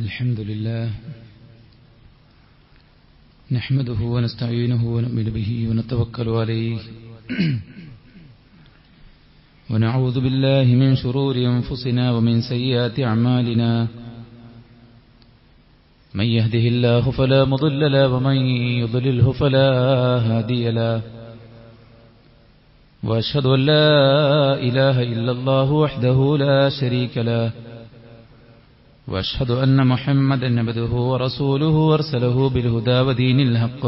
الحمد لله نحمده ونستعينه ونؤمن به ونتوكل عليه ونعوذ بالله من شرور أنفسنا ومن سيئات أعمالنا من يهده الله فلا مضل له ومن يضلله فلا هادي له وأشهد أن لا إله إلا الله وحده لا شريك له وأشهد أن محمدا عبده ورسوله أرسله بالهدى ودين الحق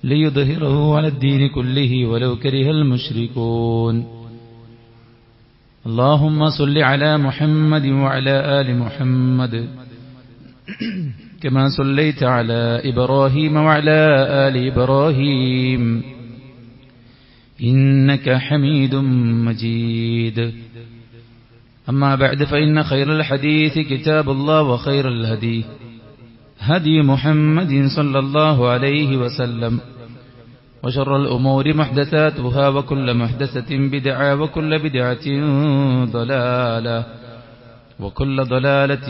ليظهره على الدين كله ولو كره المشركون اللهم صل على محمد وعلى آل محمد كما صليت على إبراهيم وعلى آل إبراهيم إنك حميد مجيد أما بعد فإن خير الحديث كتاب الله وخير الهدي هدي محمد صلى الله عليه وسلم وشر الأمور محدثاتها وكل محدثة بدعة وكل بدعة ضلالة وكل ضلالة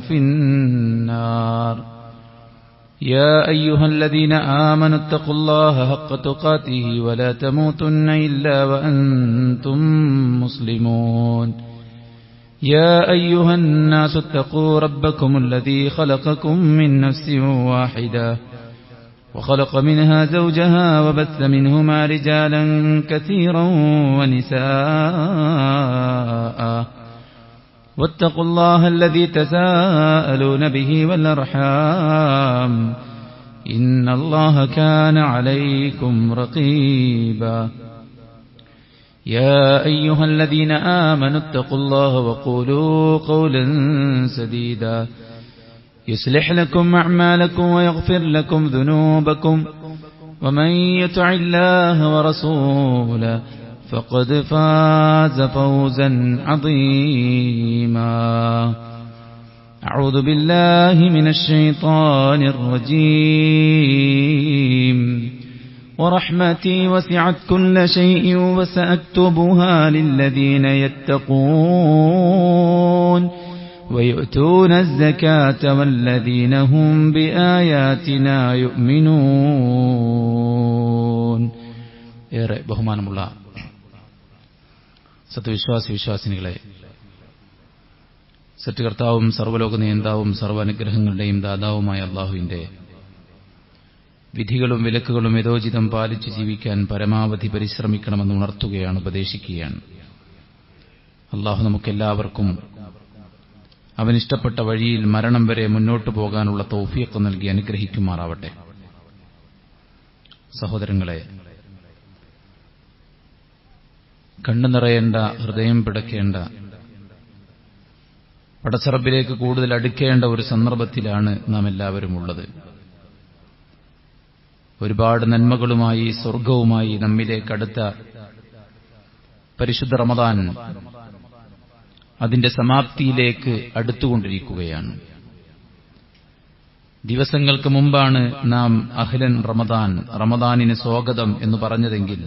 في النار يا أيها الذين آمنوا اتقوا الله حق تقاته ولا تموتن إلا وأنتم مسلمون يا أيها الناس اتقوا ربكم الذي خلقكم من نفس واحدة وخلق منها زوجها وبث منهما رجالا كثيرا ونساء واتقوا الله الذي تساءلون به والأرحام إن الله كان عليكم رقيبا يا أيها الذين آمنوا اتقوا الله وقولوا قولا سديدا يصلح لكم أعمالكم ويغفر لكم ذنوبكم ومن يطع الله ورسوله فقد فاز فوزا عظيما أعوذ بالله من الشيطان الرجيم ورحمتي وسعت كل شيء وسأكتبها للذين يتقون ويؤتون الزكاة والذين هم بآياتنا يؤمنون ഏറെ ബഹുമാനമുള്ള സത്യവിശ്വാസിനികളെ, സൃഷ്ടികർത്താവും സർവ്വലോക നിയന്താവും സർവ്വാനുഗ്രഹങ്ങളുടെയും ദാതാവുമായ അല്ലാഹുവിന്റെ വിധികളും വിലക്കുകളും യഥോചിതം പാലിച്ചു ജീവിക്കാൻ പരമാവധി പരിശ്രമിക്കണമെന്ന് ഉണർത്തുകയാണ്, ഉപദേശിക്കുകയാണ്. അല്ലാഹു നമുക്കെല്ലാവർക്കും അവനിഷ്ടപ്പെട്ട വഴിയിൽ മരണം വരെ മുന്നോട്ടു പോകാനുള്ള തൗഫീഖ് നൽകി അനുഗ്രഹിക്കുമാറാവട്ടെ. സഹോദരങ്ങളെ, കണ്ണു നിറയേണ്ട, ഹൃദയം പിടക്കേണ്ട, പടച്ചറബിലേക്ക് കൂടുതൽ അടുക്കേണ്ട ഒരു സന്ദർഭത്തിലാണ് നാം എല്ലാവരും ഉള്ളത്. ഒരുപാട് നന്മകളുമായി സ്വർഗവുമായി നമ്മിലേക്ക് അടുത്ത പരിശുദ്ധ റമദാൻ അതിന്റെ സമാപ്തിയിലേക്ക് അടുത്തുകൊണ്ടിരിക്കുകയാണ്. ദിവസങ്ങൾക്ക് മുമ്പാണ് നാം അഹ്ലൻ റമദാൻ, റമദാനിന് സ്വാഗതം എന്ന് പറഞ്ഞതെങ്കിൽ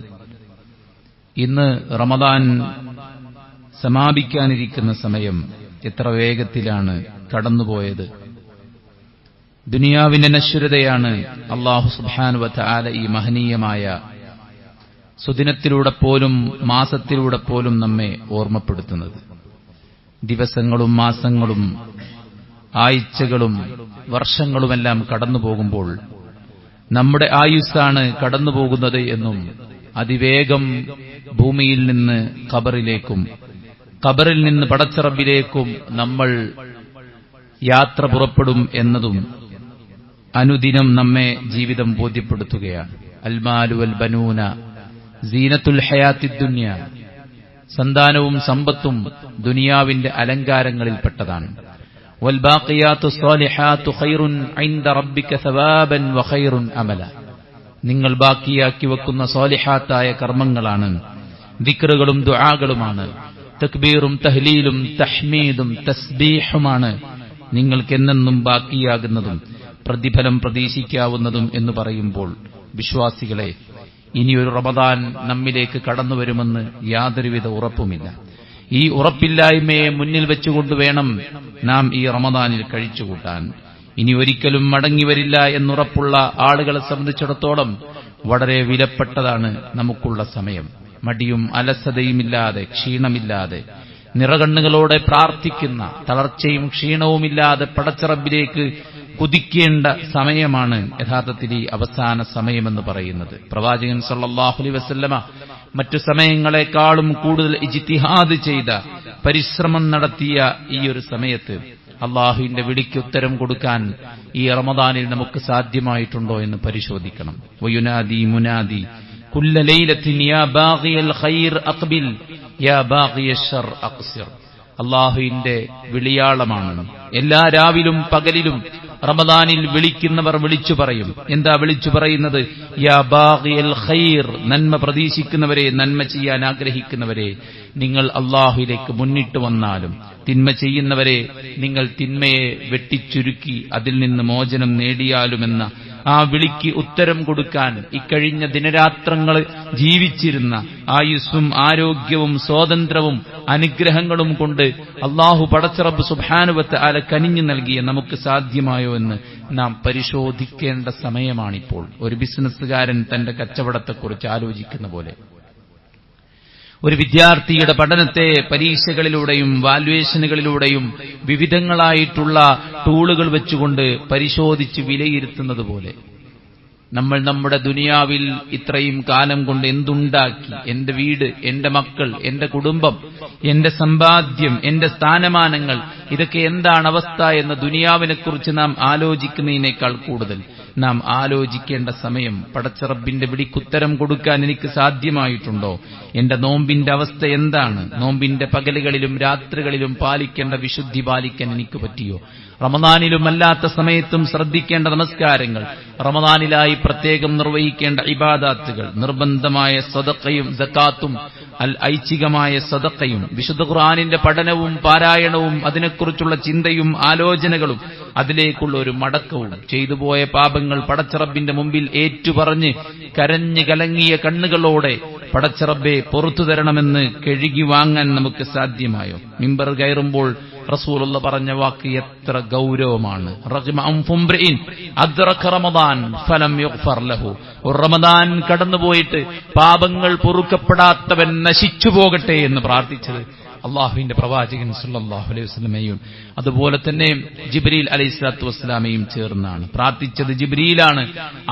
ഇന്ന് റമദാൻ സമാപിക്കാനിരിക്കുന്ന സമയം എത്ര വേഗത്തിലാണ് കടന്നുപോയത്. ദുനിയാവിന്റെ നശ്വരതയാണ് അല്ലാഹു സുബ്ഹാനഹു വ തആല ഈ മഹനീയമായ സുദിനത്തിലൂടെ പോലും മാസത്തിലൂടെ പോലും നമ്മെ ഓർമ്മപ്പെടുത്തുന്നത്. ദിവസങ്ങളും മാസങ്ങളും ആഴ്ചകളും വർഷങ്ങളുമെല്ലാം കടന്നുപോകുമ്പോൾ നമ്മുടെ ആയുസ്സാണ് കടന്നുപോകുന്നത് എന്നും അതിവേഗം ഭൂമിയിൽ നിന്ന് ഖബറിലേക്കും ഖബറിൽ നിന്ന് പടച്ചറബിലേക്കും നമ്മൾ യാത്ര പുറപ്പെടും എന്നതും അനുദിനം നമ്മെ ജീവിതം ബോധ്യപ്പെടുത്തുകയാണ്. അൽമാലു വൽ ബനൂന സീനത്തുൽ ഹയാത്തിദ് ദുനിയ, സന്താനവും സമ്പത്തും ദുനിയാവിന്റെ അലങ്കാരങ്ങളിൽപ്പെട്ടതാണ്. വൽ ബാഖിയാത്തു സ്വാലിഹാത്തു ഖൈറുൻ ഇൻദ റബ്ബിക സവാബൻ വ ഖൈറുൻ അമല, നിങ്ങൾ ബാക്കിയാക്കി വെക്കുന്ന സ്വാലിഹാത്തായ കർമ്മങ്ങളാണ്, ദിക്റുകളും ദുആകളുമാണ്, തക്ബീറും തഹ്ലീലും തഹ്മീദും തസ്ബീഹുമാണ് നിങ്ങൾക്കെന്നെന്നും ബാക്കിയാകുന്നതും പ്രതിഫലം പ്രതീക്ഷിക്കാവുന്നതും എന്ന് പറയുമ്പോൾ വിശ്വാസികളെ, ഇനിയൊരു റമദാൻ നമ്മിലേക്ക് കടന്നുവരുമെന്ന് യാതൊരുവിധ ഉറപ്പുമില്ല. ഈ ഉറപ്പില്ലായ്മയെ മുന്നിൽ വെച്ചുകൊണ്ട് വേണം നാം ഈ റമദാനിൽ കഴിച്ചുകൂട്ടാൻ. ഇനി ഒരിക്കലും മടങ്ങിവരില്ല എന്നുറപ്പുള്ള ആളുകളെ സംബന്ധിച്ചിടത്തോളം വളരെ വിലപ്പെട്ടതാണ് നമുക്കുള്ള സമയം. മടിയും അലസതയുമില്ലാതെ, ക്ഷീണമില്ലാതെ, നിറകണ്ണുകളോടെ പ്രാർത്ഥിക്കുന്ന, തളർച്ചയും ക്ഷീണവുമില്ലാതെ പടച്ചറബിലേക്ക് കുതിക്കേണ്ട സമയമാണ് യഥാർത്ഥത്തിൽ ഈ അവസാന സമയമെന്ന് പറയുന്നത്. പ്രവാചകൻ സല്ലല്ലാഹു അലൈഹി വസല്ലമ മറ്റു സമയങ്ങളെക്കാളും കൂടുതൽ ഇജ്തിഹാദ് ചെയ്ത, പരിശ്രമം നടത്തിയ ഈ ഒരു സമയത്ത് അള്ളാഹുവിന്റെ വിളിക്ക് ഉത്തരം കൊടുക്കാൻ ഈ റമദാനിൽ നമുക്ക് സാധ്യമായിട്ടുണ്ടോ എന്ന് പരിശോധിക്കണം. വയുനാദി മുനാദി കുല്ല ലൈലത്തിൻ യാ ബാഗിയൽ ഖൈർ അഖ്ബിൽ യാ ബാഗിയൽ ശർ അഖ്സിർ. അള്ളാഹുവിന്റെ വിളിയാളമാണ്. എല്ലാ രാവിലും പകലിലും റമദാനിൽ വിളിക്കുന്നവർ വിളിച്ചു പറയും. എന്താ വിളിച്ചു പറയുന്നത്? യാ ബാഗിയൽ ഖൈർ, നന്മ പ്രതീക്ഷിക്കുന്നവരെ, നന്മ ചെയ്യാൻ ആഗ്രഹിക്കുന്നവരെ, നിങ്ങൾ അള്ളാഹുവിലേക്ക് മുന്നിട്ട് വന്നാലും, തിന്മ ചെയ്യുന്നവരെ, നിങ്ങൾ തിന്മയെ വെട്ടിച്ചുരുക്കി അതിൽ നിന്ന് മോചനം നേടിയാലുമെന്ന ആ വിളിക്ക് ഉത്തരം കൊടുക്കാൻ ഇക്കഴിഞ്ഞ ദിനരാത്രങ്ങൾ ജീവിച്ചിരുന്ന ആയുസ്സും ആരോഗ്യവും സ്വാതന്ത്ര്യവും അനുഗ്രഹങ്ങളും കൊണ്ട് അള്ളാഹു പടച്ചറബ് സുബ്ഹാനഹു വ തആല കനിഞ്ഞു നൽകിയ നമുക്ക് സാധ്യമായോ എന്ന് നാം പരിശോധിക്കേണ്ട സമയമാണിപ്പോൾ. ഒരു ബിസിനസ്സുകാരൻ തന്റെ കച്ചവടത്തെക്കുറിച്ച് ആലോചിക്കുന്ന പോലെ, ഒരു വിദ്യാർത്ഥിയുടെ പഠനത്തെ പരീക്ഷകളിലൂടെയും വാല്യുവേഷനുകളിലൂടെയും വിവിധങ്ങളായിട്ടുള്ള ടൂളുകൾ വെച്ചുകൊണ്ട് പരിശോധിച്ച് വിലയിരുത്തുന്നത് പോലെ നമ്മൾ നമ്മുടെ ദുനിയാവിൽ ഇത്രയും കാലം കൊണ്ട് എന്തുണ്ടാക്കി, എന്റെ വീട്, എന്റെ മക്കൾ, എന്റെ കുടുംബം, എന്റെ സമ്പാദ്യം, എന്റെ സ്ഥാനമാനങ്ങൾ, ഇതൊക്കെ എന്താണ് അവസ്ഥ എന്ന ദുനിയാവിനെക്കുറിച്ച് നാം ആലോചിക്കുന്നതിനേക്കാൾ കൂടുതൽ നാം ആലോചിക്കേണ്ട സമയം, പടച്ചറബിന്റെ വിളിക്കുത്തരം കൊടുക്കാൻ എനിക്ക് സാധ്യമായിട്ടുണ്ടോ? എന്റെ നോമ്പിന്റെ അവസ്ഥ എന്താണ്? നോമ്പിന്റെ പകലുകളിലും രാത്രികളിലും പാലിക്കേണ്ട വിശുദ്ധി പാലിക്കാൻ എനിക്ക് പറ്റിയോ? റമദാനിലും അല്ലാത്ത സമയത്തും ശ്രദ്ധിക്കേണ്ട നമസ്കാരങ്ങൾ, റമദാനിലായി പ്രത്യേകം നിർവഹിക്കേണ്ട ഇബാദാത്തുകൾ, നിർബന്ധമായ സദഖയും സകാത്തും ഐച്ഛികമായ സദഖയും, വിശുദ്ധ ഖുർആനിന്റെ പഠനവും പാരായണവും, അതിനെക്കുറിച്ചുള്ള ചിന്തയും ആലോചനകളും, അതിലേക്കുള്ള ഒരു മടക്കവും, ചെയ്തുപോയ പാപങ്ങൾ പടച്ചറബിന്റെ മുമ്പിൽ ഏറ്റുപറഞ്ഞ് കരഞ്ഞു കലങ്ങിയ കണ്ണുകളോടെ പടച്ചറബെ പുറത്തു തരണമെന്ന് കഴുകി വാങ്ങാൻ നമുക്ക് സാധ്യമായോ? മിമ്പർ കയറുമ്പോൾ റസൂലുള്ള പറഞ്ഞ വാക്ക് എത്ര ഗൗരവമാണ്. റമദാൻ കടന്നുപോയിട്ട് പാപങ്ങൾ പൊറുക്കപ്പെടാത്തവൻ നശിച്ചു പോകട്ടെ എന്ന് പ്രാർത്ഥിച്ചത് അള്ളാഹുവിന്റെ പ്രവാചകൻ സല്ലല്ലാഹു അലൈഹി വസല്ലമയും അതുപോലെ തന്നെ ജിബ്രീൽ അലൈഹിസ്സലാത്തു വസ്സലാമയും ചേർന്നാണ് പ്രാർത്ഥിച്ചത്. ജിബ്രീലാണ്.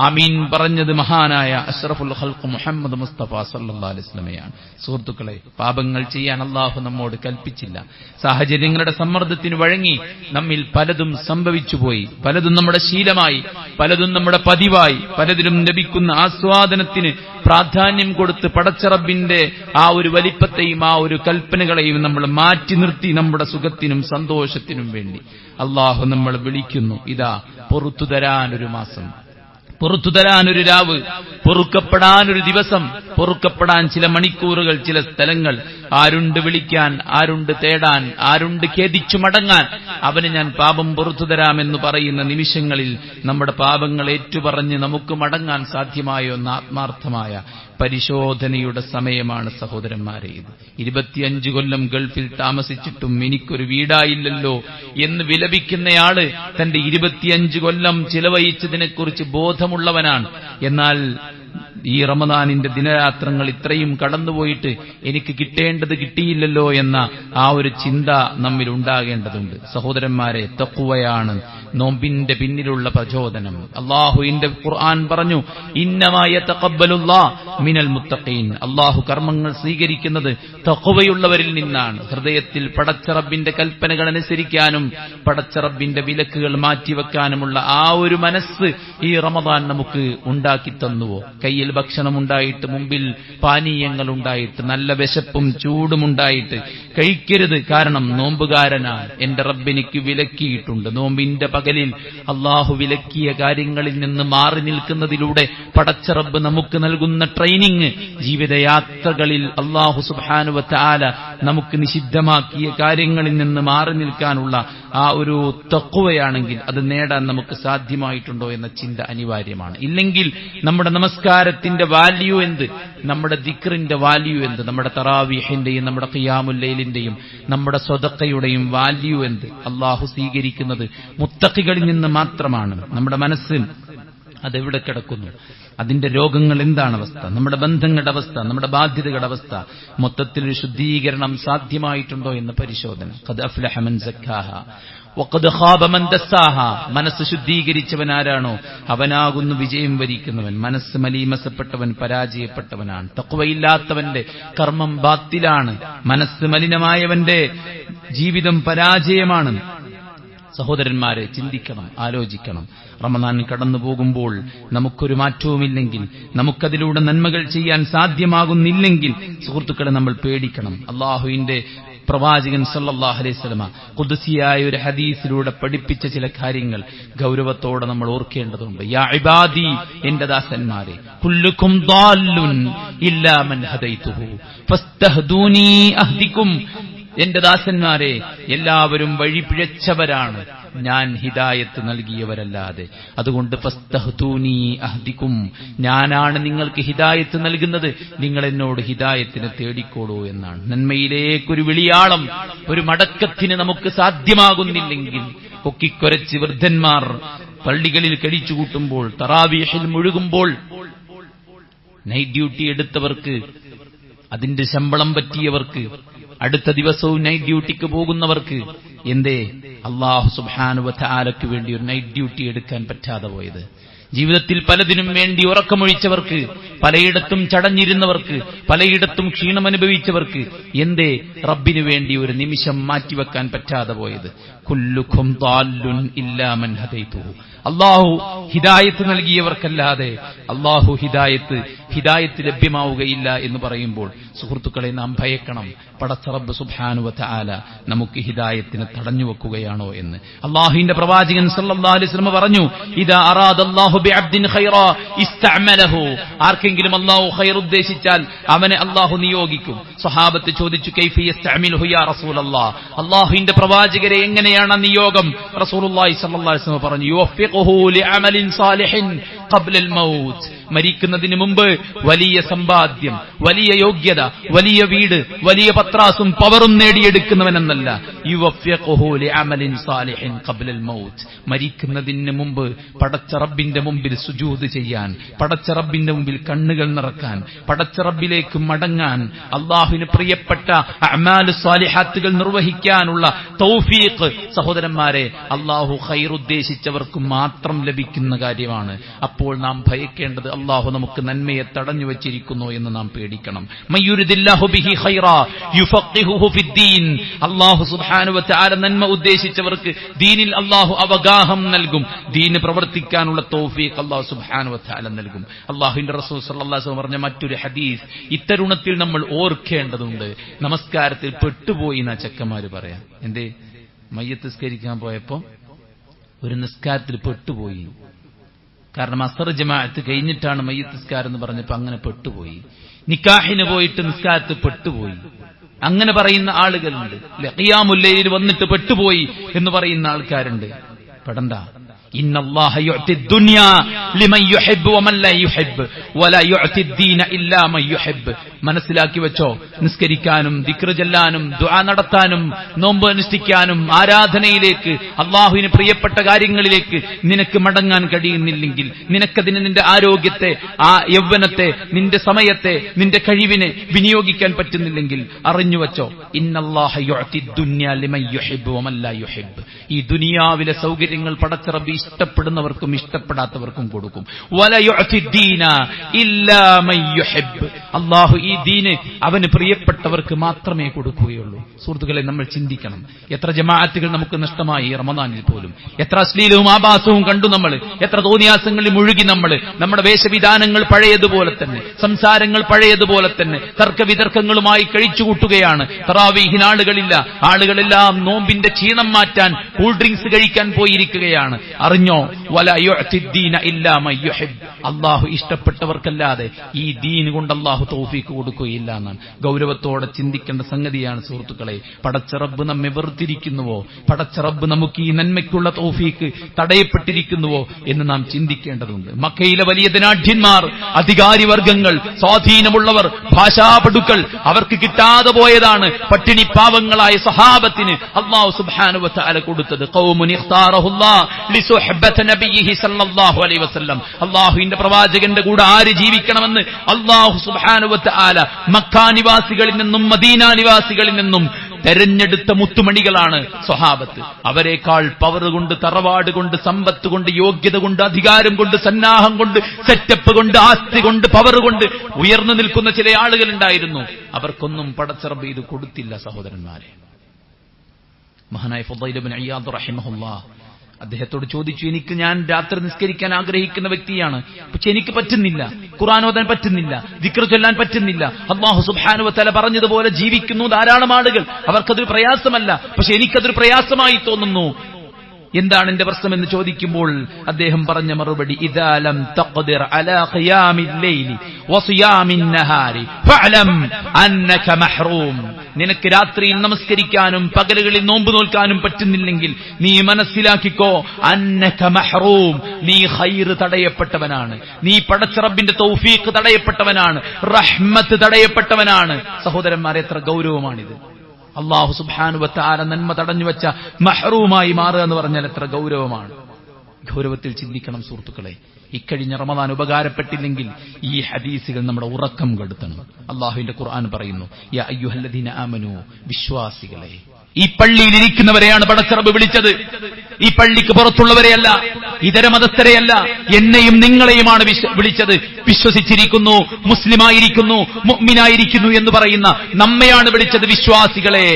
ആമീൻ പറഞ്ഞത് മഹാനായ അഷ്റഫുൽ ഖൽഖ് മുഹമ്മദ് മുസ്തഫ സല്ലല്ലാഹു അലൈഹി വസല്ലമയാണ്. സുഹൃത്തുക്കളെ, പാപങ്ങൾ ചെയ്യാൻ അള്ളാഹു നമ്മോട് കൽപ്പിച്ചില്ല. സാഹചര്യങ്ങളുടെ സമ്മർദ്ദത്തിന് വഴങ്ങി നമ്മിൽ പലതും സംഭവിച്ചുപോയി. പലതും നമ്മുടെ ശീലമായി, പലതും നമ്മുടെ പതിവായി, പലതിലും ലഭിക്കുന്ന ആസ്വാദനത്തിന് പ്രാധാന്യം കൊടുത്ത് പടച്ചറബിന്റെ ആ ഒരു വലിപ്പത്തെയും ആ ഒരു കൽപ്പനകളെയും നമ്മൾ മാറ്റി നിർത്തി നമ്മുടെ സുഖത്തിനും സന്തോഷത്തിനും വേണ്ടി അള്ളാഹു നമ്മൾ വിളിക്കുന്നു. ഇതാ പുറത്തു തരാനൊരു മാസം, പുറത്തു തരാനൊരു രാവ്, പൊറുക്കപ്പെടാനൊരു ദിവസം, പൊറുക്കപ്പെടാൻ ചില മണിക്കൂറുകൾ, ചില സ്ഥലങ്ങൾ. ആരുണ്ട് വിളിക്കാൻ, ആരുണ്ട് തേടാൻ, ആരുണ്ട് ഖേദിച്ചു മടങ്ങാൻ? അവന് ഞാൻ പാപം പുറത്തു തരാമെന്ന് പറയുന്ന നിമിഷങ്ങളിൽ നമ്മുടെ പാപങ്ങൾ ഏറ്റുപറഞ്ഞ് നമുക്ക് മടങ്ങാൻ സാധ്യമായോ എന്ന ആത്മാർത്ഥമായ പരിശോധനയുടെ സമയമാണ് സഹോദരന്മാരെ ഇത്. 25 കൊല്ലം ഗൾഫിൽ താമസിച്ചിട്ടും എനിക്കൊരു വീടായില്ലല്ലോ എന്ന് വിലപിക്കുന്നയാള് തന്റെ 25 കൊല്ലം ചിലവഴിച്ചതിനെക്കുറിച്ച് ബോധമുള്ളവനാണ്. എന്നാൽ ഈ റമദാനിന്റെ ദിനരാത്രങ്ങൾ ഇത്രയും കടന്നുപോയിട്ട് എനിക്ക് കിട്ടേണ്ടത് കിട്ടിയില്ലല്ലോ എന്ന ആ ഒരു ചിന്ത നമ്മിൽ ഉണ്ടാകേണ്ടതുണ്ട്. സഹോദരന്മാരെ, തഖ്വയാണ് നോമ്പിന്റെ പിന്നിലുള്ള പ്രചോദനം. അല്ലാഹുവിന്റെ ഖുർആൻ പറഞ്ഞു, ഇന്നമാ യതഖബ്ബലുല്ലാഹു മിനൽ മുത്തഖീൻ. അല്ലാഹു കർമ്മങ്ങൾ സ്വീകരിക്കുന്നത് തഖ്വയുള്ളവരിൽ നിന്നാണ്. ഹൃദയത്തിൽ പടച്ചറബിന്റെ കൽപ്പനകൾ അനുസരിക്കാനും പടച്ചറബിന്റെ വിലക്കുകൾ മാറ്റിവെക്കാനുമുള്ള ആ ഒരു മനസ്സ് ഈ റമദാൻ നമുക്ക് ഉണ്ടാക്കി തന്നുവോ? കയ്യിൽ ഭക്ഷണമുണ്ടായിട്ട്, മുമ്പിൽ പാനീയങ്ങൾ ഉണ്ടായിട്ട്, നല്ല വിശപ്പും ചൂടുമുണ്ടായിട്ട് കഴിക്കരുത്. കാരണം നോമ്പുകാരനാണ്, എന്റെ റബ്ബെനിക്ക് വിലക്കിയിട്ടുണ്ട്. നോമ്പിന്റെ പകലിൽ അള്ളാഹു വിലക്കിയ കാര്യങ്ങളിൽ നിന്ന് മാറി നിൽക്കുന്നതിലൂടെ പടച്ച റബ്ബ് നമുക്ക് നൽകുന്ന ട്രെയിനിങ്, ജീവിതയാത്രകളിൽ അള്ളാഹു സുബ്ഹാനഹു വ തആല നമുക്ക് നിഷിദ്ധമാക്കിയ കാര്യങ്ങളിൽ നിന്ന് മാറി നിൽക്കാനുള്ള ആ ഒരു തഖ്വയാണെങ്കിൽ അത് നേടാൻ നമുക്ക് സാധ്യമായിട്ടുണ്ടോ എന്ന ചിന്ത അനിവാര്യമാണ്. ഇല്ലെങ്കിൽ നമ്മുടെ നമസ്കാരത്തിൽ നമസ്കാരത്തിന്റെ വാല്യൂ എന്ത്, നമ്മുടെ ദിക്റിന്റെ വാല്യൂ എന്ത്, നമ്മുടെ തറാവീഹിന്റെയും നമ്മുടെ ഖിയാമുൽ ലൈലിന്റെയും നമ്മുടെ സ്വദഖയുടെയും വാല്യൂ എന്ത്. അള്ളാഹു സ്വീകരിക്കുന്നത് മുത്തഖികളിൽ നിന്ന് മാത്രമാണ്. നമ്മുടെ മനസ്സ് അതെവിടെ കിടക്കുന്നു, അതിന്റെ രോഗങ്ങൾ എന്താണ് അവസ്ഥ, നമ്മുടെ ബന്ധങ്ങളുടെ അവസ്ഥ, നമ്മുടെ ബാധ്യതകളുടെ അവസ്ഥ, മൊത്തത്തിലൊരു ശുദ്ധീകരണം സാധ്യമായിട്ടുണ്ടോ എന്ന് പരിശോധന. ഖദ് അഫ്ലഹ മൻ സക്കാഹ വഖദ് ഖാബ മൻ ദസ്സാഹ. മനസ്സ് ശുദ്ധീകരിച്ചവൻ ആരാണോ അവനാകുന്നു വിജയം വരിക്കുന്നവൻ. മനസ്സ് മലീമസപ്പെട്ടവൻ പരാജയപ്പെട്ടവനാണ്. തഖ്വയില്ലാത്തവന്റെ കർമ്മം ബാത്തിലാണ്. മനസ്സ് മലിനമായവന്റെ ജീവിതം പരാജയമാണ്. സഹോദരന്മാരെ, ചിന്തിക്കണം, ആലോചിക്കണം. റമദാൻ കടന്നു പോകുമ്പോൾ നമുക്കൊരു മാറ്റവുമില്ലെങ്കിൽ, നമുക്കതിലൂടെ നന്മകൾ ചെയ്യാൻ സാധ്യമാകുന്നില്ലെങ്കിൽ സുഹൃത്തുക്കളെ നമ്മൾ പേടിക്കണം. അള്ളാഹുവിന്റെ പ്രവാചകൻ സല്ലല്ലാഹു അലൈഹി വസല്ലമ ഖുദ്സിയായ ഒരു ഹദീസിലൂടെ പഠിപ്പിച്ച ചില കാര്യങ്ങൾ ഗൗരവത്തോടെ നമ്മൾ ഓർക്കേണ്ടതുണ്ട്. യാ ഇബാദി, എന്റെ ദാസന്മാരെ, കുല്ലുക്കും ദാല്ലുൻ ഇല്ലാ മൻ ഹദൈതുഹു ഫസ്തഹ്ദൂനി അഹ്ദിക്കും. എന്റെ ദാസന്മാരെ, എല്ലാവരും വഴിപിഴച്ചവരാണ്, ഞാൻ ഹിദായത്ത് നൽകിയവരല്ലാതെ. അതുകൊണ്ട് ഫസ്തഹ്ദൂനി അഹ്ദിക്കും, ഞാനാണ് നിങ്ങൾക്ക് ഹിദായത്ത് നൽകുന്നത്, നിങ്ങൾ എന്നോട് ഹിദായത്തിനെ തേടിക്കോളൂ എന്നാണ്. നന്മയിലേക്കൊരു വിളിയാളം, ഒരു മടക്കത്തിന് നമുക്ക് സാധ്യമാകുന്നില്ലെങ്കിൽ, കൊക്കിക്കൊരച്ച് വൃദ്ധന്മാർ പള്ളികളിൽ കഴിച്ചുകൂട്ടുമ്പോൾ, തറാവീഹിൽ മുഴുകുമ്പോൾ, നൈറ്റ് ഡ്യൂട്ടി എടുത്തവർക്ക്, അതിന്റെ ശമ്പളം പറ്റിയവർക്ക്, അടുത്ത ദിവസവും നൈറ്റ് ഡ്യൂട്ടിക്ക് പോകുന്നവർക്ക് എന്തേ അല്ലാഹു സുബ്ഹാനഹു വ തആലയ്ക്ക് വേണ്ടി ഒരു നൈറ്റ് ഡ്യൂട്ടി എടുക്കാൻ പറ്റാതെ പോയത്? ജീവിതത്തിൽ പലതിനും വേണ്ടി ഉറക്കമൊഴിച്ചവർക്ക്, പലയിടത്തും ചടഞ്ഞിരുന്നവർക്ക്, പലയിടത്തും ക്ഷീണമനുഭവിച്ചവർക്ക് എന്തേ റബ്ബിനു വേണ്ടി ഒരു നിമിഷം മാറ്റിവെക്കാൻ പറ്റാതെ പോയത്? കുല്ലുക്കും ദാല്ലുൻ ഇല്ലാ മൻ ഹദൈതുഹു. അല്ലാഹു ഹിദായത്ത് നൽകിയവർക്കല്ലാതെ അല്ലാഹു ഹിദായത്ത് ലഭ്യമാവുകയില്ല എന്ന് പറയുമ്പോൾ സുഹൃത്തുക്കളെ, നാം ഭയക്കണം. പടച്ച റബ്ബ് സുബ്ഹാനഹു വ തആല നമുക്ക് ഹിദായത്തിനെ തടഞ്ഞുവെക്കുകയാണോ എന്ന്. അല്ലാഹുവിന്റെ പ്രവാചകൻ സല്ലല്ലാഹു അലൈഹി വസല്ലം പറഞ്ഞു, ഇദാ അറാദല്ലാഹു ബിഅബ്ദിൻ ഖൈറാ ഇസ്തഅമലഹു. ആർക്കെങ്കിലും അല്ലാഹു ഖൈർ ഉദ്ദേശിച്ചാൽ അവനെ അല്ലാഹു നിയോഗിക്കും. സ്വഹാബത്ത് ചോദിച്ചു, കൈഫ യസ്തഅമിലുഹു യാ റസൂലല്ലാഹ്, അല്ലാഹുവിന്റെ പ്രവാചകരെ എങ്ങനെയാണ് നിയോഗം? റസൂലുള്ളാഹി സ്വല്ലല്ലാഹു അലൈഹി വസല്ലം പറഞ്ഞു, യുവഫിഖുഹു ലിഅമലിൻ സാലിഹിൻ ഖബ്ലൽ മൗത്ത്. മരിക്കുന്നതിന് മുമ്പ് വലിയ സമ്പാദ്യം, വലിയ യോഗ്യത, വലിയ വീട്, വലിയ പത്രാസും പവറും നേടിയെടുക്കുന്നവനെന്നല്ല, യുവഫിഖുഹു ലിഅമലിൻ സാലിഹിൻ ഖബ്ലൽ മൗത്ത്. മരിക്കുന്നതിന് മുമ്പ് പടച്ച റബ്ബിന്റെ മുമ്പിൽ സുജൂദ് ചെയ്യാൻ, പടച്ച റബ്ബിന്റെ മുമ്പിൽ കണ്ണുകൾ നിറക്കാൻ, പടച്ച റബ്ബിലേക്ക് മടങ്ങാൻ, അല്ലാഹുവിന് പ്രിയപ്പെട്ട അഅ്മാലു സ്വാലിഹാത്തുകൾ നിർവഹിക്കാനുള്ള തൗഫീഖ് സഹോദരന്മാരെ അല്ലാഹു ഖൈർ ഉദ്ദേശിച്ചവർക്ക് മാത്രം ലഭിക്കുന്ന കാര്യമാണ്. അപ്പോൾ നാം ഭയക്കേണ്ടത് അല്ലാഹു നമുക്ക് നന്മയെ തടഞ്ഞു വെച്ചിരിക്കുന്നു എന്ന് നാം പേടിക്കണം. മയ്യുരിദില്ലാഹു ബിഹി ഖൈറാ യുഫഖിഹുഹു ഫിദ്ദീൻ. അല്ലാഹു സുബ്ഹാനഹു വ തആല നന്മ ഉദ്ദേശിച്ചവർക്ക് ദീനിൽ അല്ലാഹു അവഗാഹം നൽകും. ദീന് പ്രവർത്തിക്കാനുള്ള തൗഫീഖ് അല്ലാഹു സുബ്ഹാനഹു വ തആല നൽകും. അല്ലാഹുവിന്റെ റസൂൽ സല്ലല്ലാഹു അലൈഹി വസല്ലം പറഞ്ഞ മറ്റൊരു ഹദീസ് ഇത്തരുണത്തിൽ നമ്മൾ ഓർക്കേണ്ടതുണ്ട്. നമസ്കാരത്തിൽ പെട്ടുപോയി എന്നാ ചെക്കന്മാര് പറയാം. എന്തേ? മയ്യത്ത് നിസ്കരിക്കാൻ പോയപ്പോ ഒരു നിസ്കാരത്തിൽ പെട്ടുപോയി. കാരണം അസ്ർ ജമാഅത്ത് കഴിഞ്ഞിട്ടാണ് മയ്യത്ത് നിസ്കാരം എന്ന് പറഞ്ഞപ്പോ അങ്ങനെ പെട്ടുപോയി. നിക്കാഹിന് പോയിട്ട് നിസ്കാരത്തിൽ പെട്ടുപോയി, അങ്ങനെ പറയുന്ന ആളുകളുണ്ട്. ഖിയാമുൽ ലൈലിൽ വന്നിട്ട് പെട്ടുപോയി എന്ന് പറയുന്ന ആൾക്കാരുണ്ട്. പെടണ്ട. ഇന്നല്ലാഹ യുഅതി ദുനിയാ ലിമൻ യുഹിബ്ബു വമൻ ലാ യുഹിബ്ബു വലാ യുഅതി ദീന ഇല്ലാ മൻ യുഹിബ്ബു. മനസ്സിലാക്കി വെച്ചോ, നിസ്കരിക്കാനും ദിക്ർ ചൊല്ലാനും ദുആ നടത്താനും നോമ്പ് അനുഷ്ഠിക്കാനും ആരാധനയിലേക്ക് അല്ലാഹുവിന് പ്രിയപ്പെട്ട കാര്യങ്ങളിലേക്ക് നിനക്ക് മടങ്ങാൻ കഴിയുന്നില്ലെങ്കിൽ, നിനക്കതിന് നിന്റെ ആരോഗ്യത്തെ, ആ യൗവനത്തെ, നിന്റെ സമയത്തെ, നിന്റെ കഴിവിനെ വിനിയോഗിക്കാൻ പറ്റുന്നില്ലെങ്കിൽ അറിഞ്ഞു വെച്ചോ, ഇന്നല്ലാഹ യുഅതി ദുനിയാ ലിമൻ യുഹിബ്ബു വമൻ ലാ യുഹിബ്ബു. ഈ ദുനിയാവിലെ സൗകര്യങ്ങൾ പടച്ച റബ്ബ് ഇഷ്ടപ്പെടുന്നവർക്കും ഇഷ്ടപ്പെടാത്തവർക്കും കൊടുക്കും. വലാ യുഅതി ദീന ഇല്ലാ മൻ യുഹിബ്ബു. അല്ലാഹു ഈ ദീന് അവന് പ്രിയപ്പെട്ടവർക്ക് മാത്രമേ കൊടുക്കുകയുള്ളൂ. സുഹൃത്തുക്കളെ, നമ്മൾ ചിന്തിക്കണം. എത്ര ജമാഅത്തുകൾ നമുക്ക് നഷ്ടമായി റമദാനിൽ പോലും. എത്ര അശ്ലീലവും ആഭാസവും കണ്ടു നമ്മൾ, എത്ര തോന്നിയാസങ്ങളിൽ മുഴുകി നമ്മൾ. നമ്മുടെ വേഷവിധാനങ്ങൾ പഴയതുപോലെ തന്നെ, സംസാരങ്ങൾ പഴയതുപോലെ തന്നെ, തർക്കവിതർക്കങ്ങളുമായി കഴിച്ചുകൂട്ടുകയാണ്. തറാവീഹിന് ആളുകളില്ല. ആളുകളെല്ലാം നോമ്പിന്റെ ക്ഷീണം മാറ്റാൻ കൂൾ ഡ്രിങ്ക്സ് കഴിക്കാൻ പോയിരിക്കുകയാണ്. അറിഞ്ഞോ, വലാ യുഅതി ദീന ഇല്ലാ മൻ യുഹിബ്ബു. അല്ലാഹു ഇഷ്ടപ്പെട്ടവർക്കല്ലാതെ ഈ ദീൻ കൊണ്ട് അല്ലാഹു തൗഫീഖ് കൊടുക്കുകയില്ല എന്നാണ്. ഗൗരവത്തോടെ ചിന്തിക്കേണ്ട സംഗതിയാണ് സുഹൃത്തുക്കളെ. പടച്ച റബ്ബ് നമ്മെ വെറുത്തിരിക്കുന്നുവോ, പടച്ച റബ്ബ് നമുക്ക് ഈ നന്മയ്ക്കുള്ള തൗഫീക്ക് തടയപ്പെട്ടിരിക്കുന്നുവോ എന്ന് നാം ചിന്തിക്കേണ്ടതുണ്ട്. മക്കയിലെ വലിയ ധനാഢ്യന്മാർ, അധികാരിവർഗങ്ങൾ, സ്വാധീനമുള്ളവർ, ഭാഷാപടുക്കൾ, അവർക്ക് കിട്ടാതെ പോയതാണ് പട്ടിണി പാവങ്ങളായ സഹാബത്തിന് അല്ലാഹു സുബ്ഹാനഹു വ തആല കൊടുത്തത്. ഖൗമുൻ ഇഖ്താറഹുല്ലാഹ് ലിസുഹ്ബത്തി നബിയിഹി സല്ലല്ലാഹു അലൈഹി വസല്ലം. അല്ലാഹുവിന്റെ പ്രവാചകന്റെ കൂടെ ആര് ജീവിക്കണമെന്ന് അല്ലാഹു സുബ്ഹാനഹു വ തആല മക്ക നിവാസികളിൽ നിന്നും മദീന നിവാസികളിൽ നിന്നും തെരഞ്ഞെടുത്ത മുത്തുമണികളാണ് സ്വഹാബത്ത്. അവരെക്കാൾ പവർ കൊണ്ട്, തറവാട് കൊണ്ട്, സമ്പത്ത് കൊണ്ട്, യോഗ്യത കൊണ്ട്, അധികാരം കൊണ്ട്, സന്നാഹം കൊണ്ട്, സെറ്റപ്പ് കൊണ്ട്, ആസ്തി കൊണ്ട്, പവർ കൊണ്ട് ഉയർന്നു നിൽക്കുന്ന ചില ആളുകൾ ഉണ്ടായിരുന്നു. അവർക്കൊന്നും പടച്ച റബ്ബ് ഇത് കൊടുത്തില്ല സഹോദരന്മാരെ. മഹാനായ ഫുദൈൽ ഇബ്നു ഇയാദ് റഹിമഹുല്ലാഹ് അദ്ദേഹത്തോട് ചോദിച്ചു, ഞാൻ രാത്രി നിസ്കരിക്കാൻ ആഗ്രഹിക്കുന്ന വ്യക്തിയാണ്, പക്ഷെ എനിക്ക് പറ്റുന്നില്ല, ഖുർആൻ ഓതാൻ പറ്റുന്നില്ല, ദിക്ർ ചൊല്ലാൻ പറ്റുന്നില്ല. അല്ലാഹു സുബ്ഹാനഹു വ തആല പറഞ്ഞതുപോലെ ജീവിക്കുന്നു ധാരാളം ആളുകൾ, അവർക്കതൊരു പ്രയാസമല്ല, പക്ഷെ എനിക്കതൊരു പ്രയാസമായി തോന്നുന്നു. എന്താണ് എന്റെ പ്രശ്നമെന്ന് ചോദിക്കുമ്പോൾ അദ്ദേഹം പറഞ്ഞ മറുപടി, ഇദാ ലം തഖ്ദിർ അലാ ഖിയാമിൽ ലൈലി വസിയാമിൻ നഹാരി ഫഅലം അന്നക മഹ്റൂം. നിനക്ക് രാത്രിയിൽ നമസ്കരിക്കാനും പകലുകളിൽ നോമ്പ് നോൽക്കാനും പറ്റുന്നില്ലെങ്കിൽ നീ മനസ്സിലാക്കിക്കോ, അന്നക മഹ്റൂം, നീ ഖൈർ തടയപ്പെട്ടവനാണ്, നീ പടച്ച റബ്ബിന്റെ തൗഫീഖ് തടയപ്പെട്ടവനാണ്, റഹ്മത്ത് തടയപ്പെട്ടവനാണ്. സഹോദരന്മാരെ, എത്ര ഗൗരവമാണിത്! അല്ലാഹു സുബ്ഹാനഹു വ തആല നന്മ തടഞ്ഞുവെച്ച മഹ്റൂമായി മാറുക എന്ന് പറഞ്ഞാൽ എത്ര ഗൗരവമാണ്. ഗൗരവത്തിൽ ചിന്തിക്കണം സുഹൃത്തുക്കളെ. ഇക്കഴിഞ്ഞ റമദാൻ ഉപകാരപ്പെട്ടില്ലെങ്കിൽ ഈ ഹദീസുകൾ നമ്മുടെ ഉറക്കം കെടുത്തണം. അല്ലാഹുവിന്റെ ഖുർആൻ പറയുന്നു, യാ അയ്യുഹല്ലദീന ആമനൂ, വിശ്വാസികളെ. ഈ പള്ളിയിൽ ഇരിക്കുന്നവരെയാണ് പടച്ച റബ്ബ് വിളിച്ചത്, ഈ പള്ളിക്ക് പുറത്തുള്ളവരെയല്ല, ഇതര മതസ്ഥരെയല്ല, എന്നെയും നിങ്ങളെയുമാണ് വിളിച്ചത്. വിശ്വസിച്ചിരിക്കുന്നു, മുസ്ലിമായിരിക്കുന്നു, മുഅ്മിനായിരിക്കുന്നു എന്ന് പറയുന്ന നമ്മയാണ് വിളിച്ചത്. വിശ്വാസികളെ,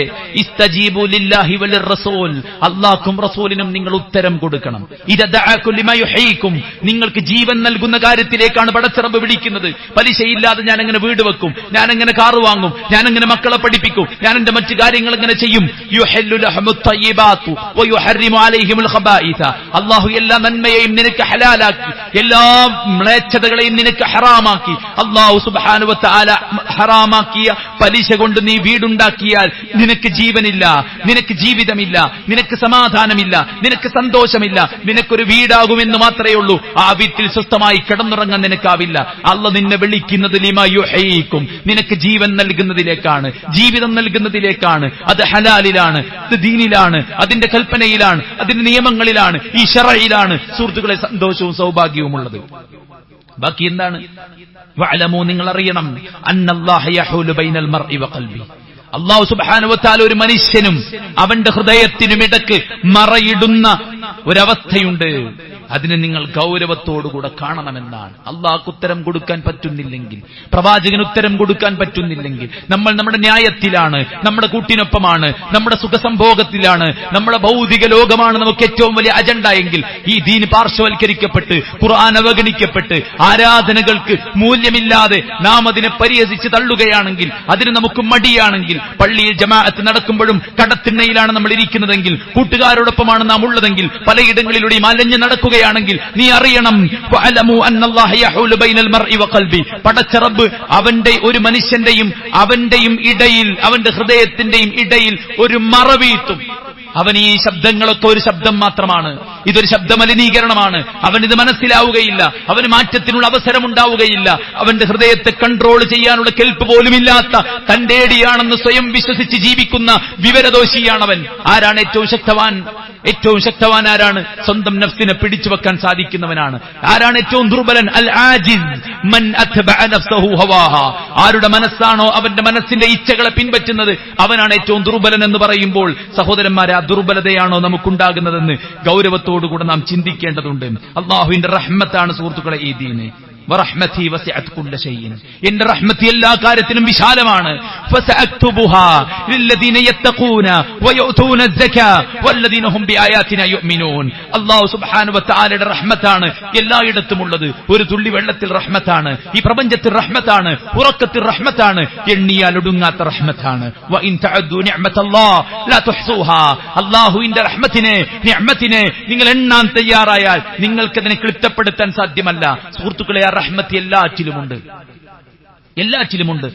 ഇസ്തജീബു ലില്ലാഹി വലിർ റസൂൽ, അല്ലാഹുവും റസൂലിനും നിങ്ങൾ ഉത്തരം കൊടുക്കണം. ഇദദഅകും ലിമാ യുഹീകും, നിങ്ങൾക്ക് ജീവൻ നൽകുന്ന കാര്യത്തിലേക്കാണ് പടച്ച റബ്ബ് വിളിക്കുന്നത്. പലിശയില്ലാതെ ഞാൻ എങ്ങനെ വീട് വെക്കും, ഞാൻ എങ്ങനെ കാറ് വാങ്ങും, ഞാൻ എങ്ങനെ മക്കളെ പഠിപ്പിക്കും, ഞാൻ എന്റെ മറ്റു കാര്യങ്ങൾ എങ്ങനെ ചെയ്യും. യുഹല്ലു ലഹമുത് തയ്യിബാതു വയുഹർരിമു അലൈഹിമുൽ ഖബായിസ, അല്ലാഹു എല്ലാ നന്മയെയും നിനക്ക് ഹലാലാക്കി, എല്ലാ മ്ലേച്ഛതകളെയും നിനക്ക് ഹറാമാക്കി. അല്ലാഹു സുബ്ഹാനഹു വ തആല ഹറാമാക്കിയ പലിശ കൊണ്ട് നീ വീടുണ്ടാക്കിയാൽ നിനക്ക് ജീവനില്ല, നിനക്ക് ജീവിതമില്ല, നിനക്ക് സമാധാനമില്ല, നിനക്ക് സന്തോഷമില്ല. നിനക്കൊരു വീടാകുമെന്ന് മാത്രമേ ഉള്ളൂ, ആ വീട്ടിൽ സ്വസ്ഥമായി കിടന്നുറങ്ങാൻ നിനക്കാവില്ല. അല്ലാഹു നിന്നെ വിളിക്കുന്നത് ലിമാ യുഹീകും, നിനക്ക് ജീവൻ നൽകുന്നതിലേക്കാണ്, ജീവിതം നൽകുന്നതിലേക്കാണ്. അത് ഹലാലിലാണ്, അത് ദീനിലാണ്, അതിന്റെ കൽപ്പനയിലാണ്, അതിന്റെ നിയമങ്ങളിലാണ്, ഈ ശറഇലാണ് സുഹൃത്തുക്കളെ സന്തോഷവും സൗഭാഗ്യവുമുള്ളത്. ബാക്കി എന്താണ്? വഅലമു, നിങ്ങൾ അറിയണം, അന്നല്ലാഹ യഹൂലു ബൈനൽ മർഇ വഖൽബി, അല്ലാഹു സുബ്ഹാനഹു വ തആല ഒരു മനുഷ്യനും അവന്റെ ഹൃദയത്തിനും ഇടക്ക് മറയിടുന്ന ഒരവസ്ഥയുണ്ട്. അതിനെ നിങ്ങൾ ഗൗരവത്തോടുകൂടെ കാണണമെന്നാണ്. അള്ളാഹ്ക്ക് ഉത്തരം കൊടുക്കാൻ പറ്റുന്നില്ലെങ്കിൽ, പ്രവാചകന് ഉത്തരം കൊടുക്കാൻ പറ്റുന്നില്ലെങ്കിൽ, നമ്മൾ നമ്മുടെ ന്യായത്തിലാണ്, നമ്മുടെ കൂട്ടിനൊപ്പമാണ്, നമ്മുടെ സുഖസംഭോഗത്തിലാണ്, നമ്മുടെ ഭൗതിക ലോകമാണ് നമുക്ക് ഏറ്റവും വലിയ അജണ്ട എങ്കിൽ, ഈ ദീൻ പാർശ്വവൽക്കരിക്കപ്പെട്ട്, ഖുർആൻ അവഗണിക്കപ്പെട്ട്, ആരാധനകൾക്ക് മൂല്യമില്ലാതെ നാം അതിനെ പരിഹസിച്ച് തള്ളുകയാണെങ്കിൽ, അതിന് നമുക്ക് മടിയാണെങ്കിൽ, പള്ളിയിൽ ജമാഅത്ത് നടക്കുമ്പോഴും കടത്തിണ്ണയിലാണ് നമ്മൾ ഇരിക്കുന്നതെങ്കിൽ, കൂട്ടുകാരോടൊപ്പമാണ് നാം ഉള്ളതെങ്കിൽ, പലയിടങ്ങളിലൂടെയും അലഞ്ഞു നടക്കുകയാണെങ്കിൽ, നീ അറിയണം, വഅലമു അന്നല്ലാഹ യഹൂലു ബൈനൽ മർഇ വഖൽബി, പടച്ച റബ്ബ് അവന്റെ ഒരു മനുഷ്യന്റെയും അവന്റെയും ഇടയിൽ, അവന്റെ ഹൃദയത്തിന്റെയും ഇടയിൽ ഒരു മറവീത്തും. അവൻ ഈ ശബ്ദങ്ങളൊക്കെ ഒരു ശബ്ദം മാത്രമാണ്, ഇതൊരു ശബ്ദമലിനീകരണമാണ്, അവനിത് മനസ്സിലാവുകയില്ല, അവന് മാറ്റത്തിനുള്ള അവസരമുണ്ടാവുകയില്ല. അവന്റെ ഹൃദയത്തെ കൺട്രോൾ ചെയ്യാനുള്ള കെൽപ്പ് പോലുമില്ലാത്ത തന്റേടിയാണെന്ന് സ്വയം വിശ്വസിച്ച് ജീവിക്കുന്ന വിവരദോഷിയാണവൻ. ആരാണ് ഏറ്റവും ശക്തവാൻ? ഏറ്റവും ശക്തവാൻ ആരാണ്? സ്വന്തം നഫ്സിനെ പിടിച്ചു വെക്കാൻ സാധിക്കുന്നവനാണ്. ആരാണ് ഏറ്റവും ദുർബലൻ? അൽ ആജിസ് മൻ അത്ബഅ നഫ്സഹു ഹവാഹാ, ആരുടെ മനസ്സാണോ അവന്റെ മനസ്സിന്റെ ഇച്ഛകളെ പിൻപറ്റുന്നത് അവനാണ് ഏറ്റവും ദുർബലൻ എന്ന് പറയുമ്പോൾ, സഹോദരന്മാരെ, ആ ദുർബലതയാണോ നമുക്കുണ്ടാകുന്നതെന്ന് ഗൗരവത്തോടുകൂടെ നാം ചിന്തിക്കേണ്ടതുണ്ട്. അല്ലാഹുവിന്റെ റഹ്മത്താണ് സുഹൃത്തുക്കളെ ഈ ദീന്. വറഹ്മതി വസിഅത് കുല്ല ഷൈഇൻ, എന്റെ റഹ്മത്ത് എല്ലാ കാര്യത്തിനും വിശാലമാണ്. ഫസഅക്തുബുഹാ ലില്ലദീന യത്തഖൂന വയുതൂന അസ്സകാ വല്ലദീന ഹും ബിആയാതിനാ യുഅ്മിനൂൻ. അല്ലാഹു സുബ്ഹാനഹു വ തആലയുടെ റഹ്മത്താണ് എല്ലായിടത്തുമുള്ളത്. ഒരു തുള്ളി വെള്ളത്തിൽ റഹ്മത്താണ്, ഈ പ്രപഞ്ചത്തിൽ റഹ്മത്താണ്, ഉറക്കത്തിൽ റഹ്മത്താണ്, എണ്ണിയാൽ ഒടുങ്ങാത്ത റഹ്മത്താണ്. വഇൻ തഅദ്ദു നിഅമതല്ലാഹ് ലാ തുഹ്സുഹാ, അല്ലാഹുവിന്റെ റഹ്മത്തിനെ, നിഅമത്തിനെ നിങ്ങൾ എണ്ണാൻ തയ്യാറായാൽ നിങ്ങൾക്കതിനെ ക്ലിപ്തപ്പെടുത്താൻ സാധ്യമല്ല. സുഹൃത്തുക്കളെ, ആ റഹ്മത്ത് എല്ലാറ്റിലുമുണ്ട്, എല്ലാറ്റിലുമുണ്ട്.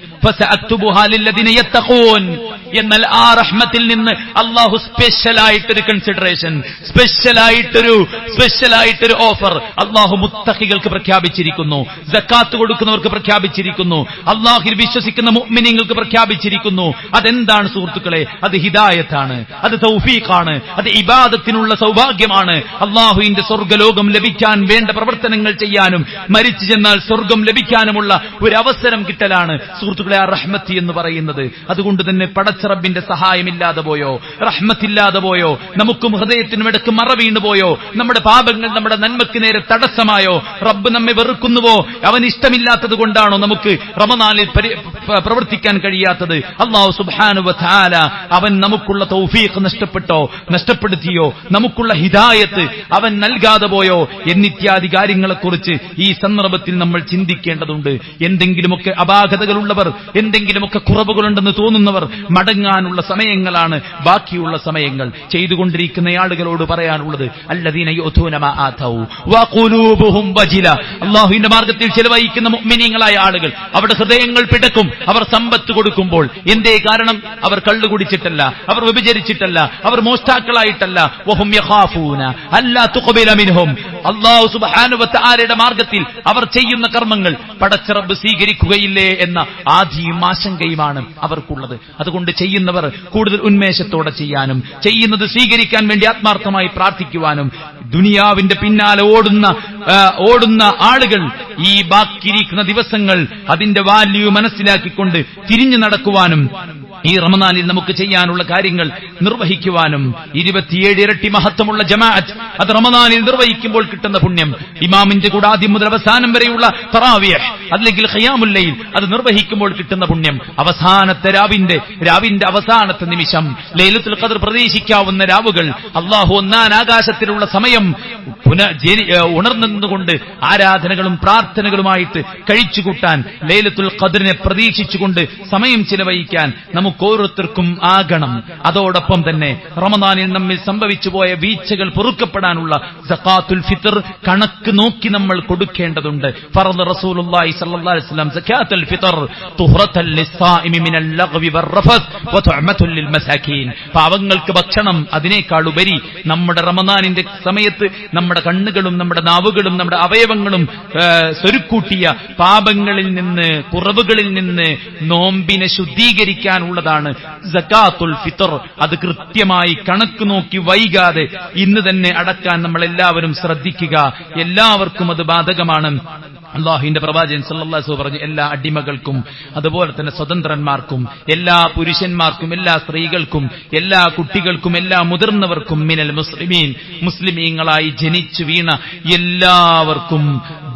എന്നാൽ ആ റഹ്മത്തിൽ നിന്ന് അള്ളാഹു സ്പെഷ്യലായിട്ടൊരു കൺസിഡറേഷൻ, സ്പെഷ്യലായിട്ടൊരു ഓഫർ അള്ളാഹു മുത്തഖികൾക്ക് പ്രഖ്യാപിച്ചിരിക്കുന്നു, സക്കാത്ത് കൊടുക്കുന്നവർക്ക് പ്രഖ്യാപിച്ചിരിക്കുന്നു, അള്ളാഹുവിൽ വിശ്വസിക്കുന്ന മുഅ്മിനീങ്ങൾക്ക് പ്രഖ്യാപിച്ചിരിക്കുന്നു. അതെന്താണ് സുഹൃത്തുക്കളെ? അത് ഹിദായത്താണ്, അത് തൗഫീഖാണ്, അത് ഇബാദത്തിനുള്ള സൗഭാഗ്യമാണ്. അള്ളാഹുവിന്റെ സ്വർഗ്ഗലോകം ലഭിക്കാൻ വേണ്ട പ്രവർത്തനങ്ങൾ ചെയ്യാനും മരിച്ചു ചെന്നാൽ സ്വർഗം ലഭിക്കാനുമുള്ള ഒരു അവസരം കിട്ടലാണ് സുഹൃത്തുക്കളെ ആ റഹ്മത്ത് എന്ന് പറയുന്നത്. അതുകൊണ്ട് തന്നെ പടച്ചറബിന്റെ സഹായമില്ലാതെ പോയോ, റഹ്മത്തില്ലാതെ പോയോ, നമുക്കും ഹൃദയത്തിനും ഇടയ്ക്ക് മറ വീണു പോയോ, നമ്മുടെ പാപങ്ങൾ നമ്മുടെ നന്മയ്ക്ക് നേരെ തടസ്സമായോ, റബ്ബ് നമ്മെ വെറുക്കുന്നുവോ, അവൻ ഇഷ്ടമില്ലാത്തത് കൊണ്ടാണോ നമുക്ക് റമദാനിൽ പ്രവർത്തിക്കാൻ കഴിയാത്തത്? അല്ലാഹു സുബ്ഹാനഹു വ തആല അവൻ നമുക്കുള്ള തൗഫീഖ് നഷ്ടപ്പെടുത്തിയോ, നമുക്കുള്ള ഹിദായത്ത് അവൻ നൽകാതെ പോയോ എന്നിത്യാദി കാര്യങ്ങളെക്കുറിച്ച് ഈ സന്ദർഭത്തിൽ നമ്മൾ ചിന്തിക്കേണ്ടതുണ്ട്. എന്തെങ്കിലുമൊക്കെ അപാകതകളുള്ളവർ, എന്തെങ്കിലുമൊക്കെ കുറവുകളുണ്ടെന്ന് തോന്നുന്നവർ മടങ്ങാനുള്ള സമയങ്ങളാണ് ബാക്കിയുള്ള സമയങ്ങൾ. ചെയ്തുകൊണ്ടിരിക്കുന്ന ആളുകളോട് പറയാനുള്ളത് അല്ലദീന യുഅ്തൂന മാ ആതൗ വഖുലൂബുഹും വജില. അല്ലാഹുവിന്റെ മാർഗ്ഗത്തിൽ ചെലവഴിക്കുന്ന മുഅ്മിനീങ്ങളായ ആളുകൾ അവരുടെ ഹൃദയങ്ങൾ പിടക്കും അവർ സമ്പത്ത് കൊടുക്കുമ്പോൾ. എന്തേ കാരണം? അവർ കള്ളു കുടിച്ചിട്ടല്ല, അവർ വ്യഭിചരിച്ചിട്ടല്ല, അവർ മോഷ്ടാക്കളായിട്ടല്ല. വഹും യഖാഫൂന അല്ലാ തുഖബില മിൻഹും. അല്ലാഹു സുബ്ഹാനഹു വ തആലയുടെ മാർഗ്ഗത്തിൽ അവർ ചെയ്യുന്ന കർമ്മങ്ങൾ പടച്ച റബ്ബ് സ്വീകരിക്കുകയില്ലേ എന്ന ആധിയും ആശങ്കയുമാണ് അവർക്കുള്ളത്. അതുകൊണ്ട് ചെയ്യുന്നവർ കൂടുതൽ ഉന്മേഷത്തോടെ ചെയ്യാനും ചെയ്യുന്നത് സ്വീകരിക്കാൻ വേണ്ടി ആത്മാർത്ഥമായി പ്രാർത്ഥിക്കുവാനും ദുനിയാവിന്റെ പിന്നാലെ ഓടുന്ന ആളുകൾ ഈ ബാക്കിയിരിക്കുന്ന ദിവസങ്ങൾ അതിന്റെ വാല്യൂ മനസ്സിലാക്കിക്കൊണ്ട് തിരിഞ്ഞു നടക്കുവാനും ഈ റമദാനിൽ നമുക്ക് ചെയ്യാനുള്ള കാര്യങ്ങൾ നിർവഹിക്കുവാനും 27 ഇരട്ടി മഹത്വമുള്ള ജമാഅത്ത് അത് റമദാനിൽ നിർവഹിക്കുമ്പോൾ കിട്ടുന്ന പുണ്യം, ഇമാമിന്റെ കൂടെ ആദ്യം മുതൽ അവസാനം വരെയുള്ള തറാവിയഹ് അല്ലെങ്കിൽ ഖിയാമുൽ ലൈൽ അത് നിർവഹിക്കുമ്പോൾ കിട്ടുന്ന പുണ്യം, അവസാനത്തെ രാവിന്റെ അവസാനത്തെ നിമിഷം ലൈലത്തുൽ ഖദ്ർ പ്രതീക്ഷിക്കാവുന്ന രാവുകൾ, അല്ലാഹു ഒന്നാം ആകാശത്തിലുള്ള സമയം ഉണർന്നുകൊണ്ട് ആരാധനകളും പ്രാർത്ഥനകളുമായിട്ട് കഴിച്ചുകൂട്ടാൻ ലൈലത്തുൽ ഖദ്റിനെ പ്രതീക്ഷിച്ചുകൊണ്ട് സമയം ചിലവഴിക്കാൻ നമുക്ക് ഓരോരുത്തർക്കും ആകണം. അതോടൊപ്പം തന്നെ റമദാനിൽ നമ്മിൽ സംഭവിച്ചു പോയ വീഴ്ചകൾ പൊറുക്കപ്പെടാനുള്ള സക്കാത്തുൽ ഫിത്ർ കണക്ക് നോക്കി നമ്മൾ കൊടുക്കേണ്ടതുണ്ട്. ഫറദ് റസൂലുള്ളാഹി സ്വല്ലല്ലാഹു അലൈഹി വസല്ലം സക്കാത്തുൽ ഫിത്ർ തുഹ്റത്തൽ ലിസ്സായിമി മിനൽ ലഗ്വി വറഫസ് വതുഅമത്തുൽ ലിൽ മസാകീൻ. പാവങ്ങൾക്ക് ഭക്ഷണം, അതിനേക്കാൾ ഉപരി നമ്മുടെ റമദാനിന്റെ സമയത്ത് നമ്മുടെ കണ്ണുകളും നമ്മുടെ നാവുകളും നമ്മുടെ അവയവങ്ങളും സ്വരുക്കൂട്ടിയ പാപങ്ങളിൽ നിന്ന്, കുറവുകളിൽ നിന്ന് നോമ്പിനെ ശുദ്ധീകരിക്കാനുള്ള സകാത്തുൽ ഫിത്ർ. അത് കൃത്യമായി കണക്ക് നോക്കി വൈകാതെ ഇന്ന് തന്നെ അടക്കാൻ നമ്മൾ എല്ലാവരും ശ്രദ്ധിക്കുക. എല്ലാവർക്കും അത് ബാധകമാണ്. അല്ലാഹുവിന്റെ പ്രവാചകൻ സല്ലല്ലാഹു അലൈഹി വസല്ലം പറഞ്ഞു, എല്ലാ അടിമകൾക്കും അതുപോലെ തന്നെ സ്വതന്ത്രന്മാർക്കും എല്ലാ പുരുഷന്മാർക്കും എല്ലാ സ്ത്രീകൾക്കും എല്ലാ കുട്ടികൾക്കും എല്ലാ മുതിർന്നവർക്കും മിനൽ മുസ്ലിമീൻ, മുസ്ലിമീങ്ങളായി ജനിച്ചു വീണ എല്ലാവർക്കും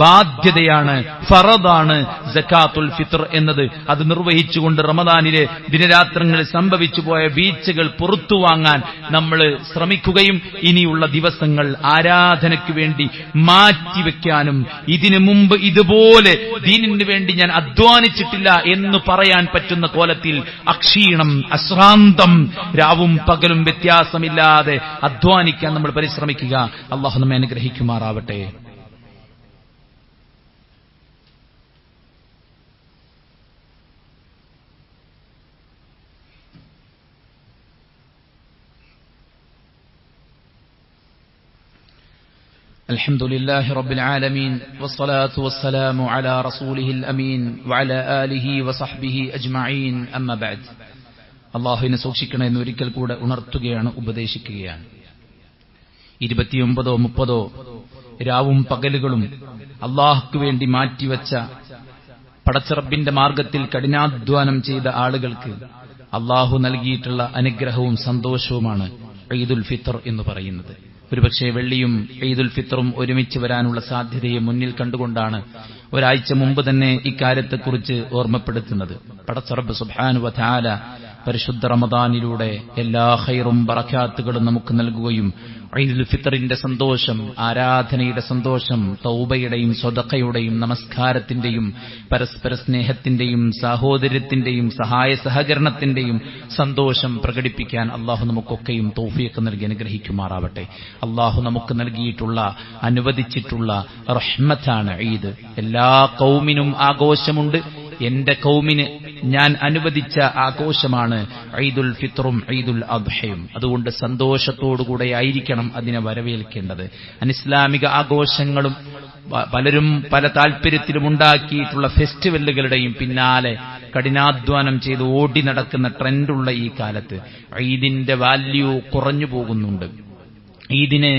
ബാധ്യതയാണ്, ഫറദാണ് സകാത്തുൽ ഫിത്ർ എന്നത്. അത് നിർവഹിച്ചുകൊണ്ട് റമദാനിലെ ദിനരാത്രങ്ങളിൽ സംഭവിച്ചു പോയ വീഴ്ചകൾ പുറത്തു വാങ്ങാൻ നമ്മൾ ശ്രമിക്കുകയും ഇനിയുള്ള ദിവസങ്ങൾ ആരാധനയ്ക്ക് വേണ്ടി മാറ്റിവെക്കാനും ഇതിനു മുമ്പ് ഇതുപോലെ ദീനിന് വേണ്ടി ഞാൻ അധ്വാനിച്ചിട്ടില്ല എന്ന് പറയാൻ പറ്റുന്ന കോലത്തിൽ അക്ഷീണം അശ്രാന്തം രാവും പകലും വ്യത്യാസമില്ലാതെ അധ്വാനിക്കാൻ നമ്മൾ പരിശ്രമിക്കുക. അല്ലാഹു നമ്മെ അനുഗ്രഹിക്കുമാറാവട്ടെ. الحمد لله رب العالمين والصلاة والسلام على رسوله الأمين وعلى آله وصحبه أجمعين أما بعد. അള്ളാഹുവിനെ സൂക്ഷിക്കണം എന്ന് ഒരിക്കൽ കൂടെ ഉണർത്തുകയാണ്, ഉപദേശിക്കുകയാണ്. 29 30 രാവും പകലുകളും അള്ളാഹുക്ക് വേണ്ടി മാറ്റിവെച്ച പടച്ചറബിന്റെ മാർഗത്തിൽ കഠിനാധ്വാനം ചെയ്ത ആളുകൾക്ക് അള്ളാഹു നൽകിയിട്ടുള്ള അനുഗ്രഹവും സന്തോഷവുമാണ് ഈദുൽ ഫിത്ർ എന്ന് പറയുന്നത്. ഒരുപക്ഷെ വെള്ളിയും ഈദുൽ ഫിത്റും ഒരുമിച്ച് വരാനുള്ള സാധ്യതയെ മുന്നിൽ കണ്ടുകൊണ്ടാണ് ഒരാഴ്ച മുമ്പ് തന്നെ ഇക്കാര്യത്തെക്കുറിച്ച് ഓർമ്മപ്പെടുത്തുന്നത്. പടച്ച റബ്ബ് സുബ്ഹാനഹു വ തആല പരിശുദ്ധ റമദാനിലൂടെ എല്ലാ ഖൈറും ബറകാത്തുകളും നമുക്ക് നൽകുകയും ഈദുൽ ഫിത്റിന്റെ സന്തോഷം, ആരാധനയുടെ സന്തോഷം, തൗബയുടെയും സ്വദഖയുടെയും നമസ്കാരത്തിന്റെയും പരസ്പര സ്നേഹത്തിന്റെയും സാഹോദര്യത്തിന്റെയും സഹായ സഹകരണത്തിന്റെയും സന്തോഷം പ്രകടിപ്പിക്കാൻ അള്ളാഹു നമുക്കൊക്കെയും തൗഫീഖ് നൽകി അനുഗ്രഹിക്കുമാറാവട്ടെ. അള്ളാഹു നമുക്ക് നൽകിയിട്ടുള്ള അനുവദിച്ചിട്ടുള്ള റഹ്മത്താണ് ഈദ്. എല്ലാ ഖൗമിനും ആഘോഷമുണ്ട്, എന്റെ ഖൗമിന് ഞാൻ അനുവദിച്ച ആഘോഷമാണ് ഈദുൽ ഫിത്റും ഈദുൽ അദ്ഹയും. അതുകൊണ്ട് സന്തോഷത്തോടുകൂടെ ആയിരിക്കണം അതിനെ വരവേൽക്കേണ്ടത്. അനിസ്ലാമിക ആഘോഷങ്ങളും പലരും പല താല്പര്യത്തിലും ഉണ്ടാക്കിയിട്ടുള്ള ഫെസ്റ്റിവലുകളുടെയും പിന്നാലെ കഠിനാധ്വാനം ചെയ്ത് ഓടി നടക്കുന്ന ട്രെൻഡുള്ള ഈ കാലത്ത് ഈദിന്റെ വാല്യൂ കുറഞ്ഞു പോകുന്നുണ്ട്. ഈദിനെ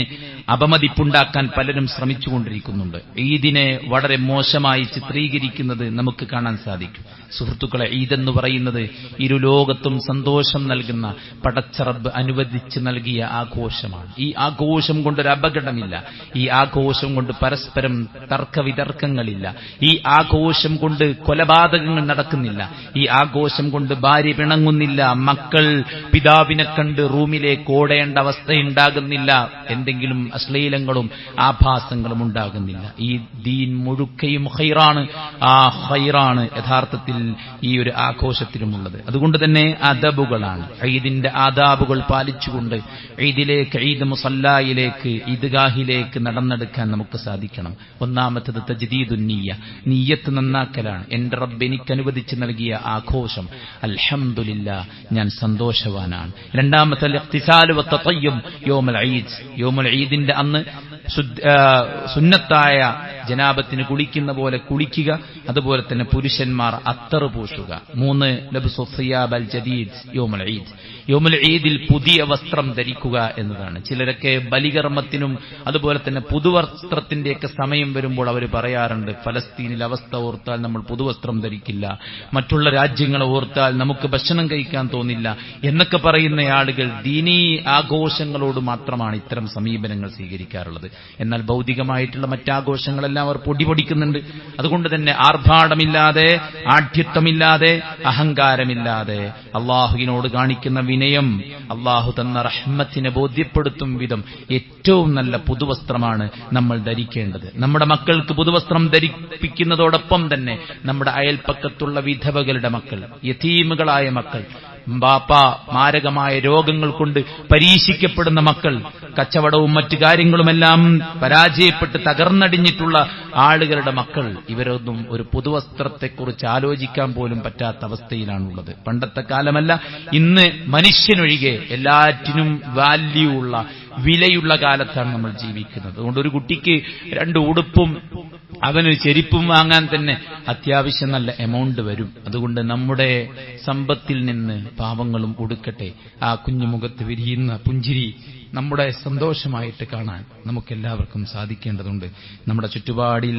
അപമതിപ്പുണ്ടാക്കാൻ പലരും ശ്രമിച്ചുകൊണ്ടിരിക്കുന്നുണ്ട്. ഈദിനെ വളരെ മോശമായി ചിത്രീകരിക്കുന്നത് നമുക്ക് കാണാൻ സാധിക്കും. സുഹൃത്തുക്കളെ, ഈദെന്ന് പറയുന്നത് ഇരുലോകത്തും സന്തോഷം നൽകുന്ന പടച്ച റബ്ബ് അനുവദിച്ച് നൽകിയ ആഘോഷമാണ്. ഈ ആഘോഷം കൊണ്ടൊരു അപകടമില്ല. ഈ ആഘോഷം കൊണ്ട് പരസ്പരം തർക്കവിതർക്കങ്ങളില്ല. ഈ ആഘോഷം കൊണ്ട് കൊലപാതകങ്ങൾ നടക്കുന്നില്ല. ഈ ആഘോഷം കൊണ്ട് ഭാര്യ പിണങ്ങുന്നില്ല. മക്കൾ പിതാവിനെ കണ്ട് റൂമിലേക്ക് ഓടേണ്ട അവസ്ഥയുണ്ടാകുന്നില്ല. എന്തെങ്കിലും അശ്ലീലങ്ങളും ആഭാസങ്ങളും ഉണ്ടാകുന്നില്ല. ഈ ദീൻ മുഴുക്കയും ഖൈറാണ്. ആ ഖൈറാണ് യഥാർത്ഥത്തിൽ ഈ ഒരു ആഘോഷത്തിലുമുള്ളത്. അതുകൊണ്ട് തന്നെ അദബുകളാണ്. ഈദിന്റെ ആദാബുകൾ പാലിച്ചുകൊണ്ട് ഈദിലേക്ക്, ഈദ് മുസല്ലായിലേക്ക്, ഈദ്ഗാഹിലേക്ക് നടന്നെടുക്കാൻ നമുക്ക് സാധിക്കണം. ഒന്നാമത്തത് തജ്ദീദുൻ നിയ്യ, നിയ്യത്ത് നന്നാക്കലാണ്. എന്റെ റബ്ബ് എനിക്ക് അനുവദിച്ച് നൽകിയ ആഘോഷം, അൽഹംദുലില്ലാഹ്, ഞാൻ സന്തോഷവാനാണ്. രണ്ടാമത്തെ ഇഖ്തിസാലു വത്തയ്യും യൗമുൽ ഈദ്, യൗമുൽ ഈദിന്റെ അന്ന് സുന്നത്തായ ജനാബത്തിന് കുളിക്കുന്ന പോലെ കുളിക്കുക. അതുപോലെ തന്നെ പുരുഷന്മാർ അത്തർ പൂശുക. 3 ലബ്സു സിയാബൽ ജദീദ് യൗമുൽ ഈദ്, യൗമുൽ ഈദിൽ പുതിയ വസ്ത്രം ധരിക്കുക എന്നതാണ്. ചിലരൊക്കെ ബലികർമ്മത്തിനും അതുപോലെ തന്നെ പുതുവസ്ത്രത്തിന്റെയൊക്കെ സമയം വരുമ്പോൾ അവർ പറയാറുണ്ട്, ഫലസ്തീനിൽ അവസ്ഥ ഓർത്താൽ നമ്മൾ പുതുവസ്ത്രം ധരിക്കില്ല, മറ്റുള്ള രാജ്യങ്ങളെ ഓർത്താൽ നമുക്ക് ഭക്ഷണം കഴിക്കാൻ തോന്നില്ല എന്നൊക്കെ പറയുന്ന ആളുകൾ ദീനീ ആഘോഷങ്ങളോട് മാത്രമാണ് ഇത്തരം സമീപനങ്ങൾ സ്വീകരിക്കാറുള്ളത്. എന്നാൽ ഭൗതികമായിട്ടുള്ള മറ്റാഘോഷങ്ങളെല്ലാം അവർ പൊടിപൊടിക്കുന്നുണ്ട്. അതുകൊണ്ട് തന്നെ ആർഭാടമില്ലാതെ, ആഢ്യത്വമില്ലാതെ, അഹങ്കാരമില്ലാതെ അള്ളാഹുവിനോട് കാണിക്കുന്ന വിനയം, അള്ളാഹു തന്ന റഹ്മത്തിനെ ബോധ്യപ്പെടുത്തും വിധം ഏറ്റവും നല്ല പുതുവസ്ത്രമാണ് നമ്മൾ ധരിക്കേണ്ടത്. നമ്മുടെ മക്കൾക്ക് പുതുവസ്ത്രം ധരിപ്പിക്കുന്നതോടൊപ്പം തന്നെ നമ്മുടെ അയൽപ്പക്കത്തുള്ള വിധവകളുടെ മക്കൾ, യതീമുകളായ മക്കൾ, ബാപ്പ മാരകമായ രോഗങ്ങൾ കൊണ്ട് പരീക്ഷിക്കപ്പെടുന്ന മക്കൾ, കച്ചവടവും മറ്റു കാര്യങ്ങളുമെല്ലാം പരാജയപ്പെട്ട് തകർന്നടിഞ്ഞിട്ടുള്ള ആളുകളുടെ മക്കൾ, ഇവരൊന്നും ഒരു പുതുവസ്ത്രത്തെക്കുറിച്ച് ആലോചിക്കാൻ പോലും പറ്റാത്ത അവസ്ഥയിലാണുള്ളത്. പണ്ടത്തെ കാലമല്ല, ഇന്ന് മനുഷ്യനൊഴികെ എല്ലാറ്റിനും വാല്യൂ ഉള്ള, വിലയുള്ള കാലത്താണ് നമ്മൾ ജീവിക്കുന്നത്. അതുകൊണ്ട് ഒരു കുട്ടിക്ക് 2 ഉടുപ്പും അവന് ചെരിപ്പും വാങ്ങാൻ തന്നെ അത്യാവശ്യം നല്ല എമൗണ്ട് വരും. അതുകൊണ്ട് നമ്മുടെ സമ്പത്തിൽ നിന്ന് പാവങ്ങളും കൊടുക്കട്ടെ. ആ കുഞ്ഞുമുഖത്ത് വിരിയുന്ന പുഞ്ചിരി നമ്മുടെ സന്തോഷമായിട്ട് കാണാൻ നമുക്കെല്ലാവർക്കും സാധിക്കേണ്ടതുണ്ട്. നമ്മുടെ ചുറ്റുപാടിൽ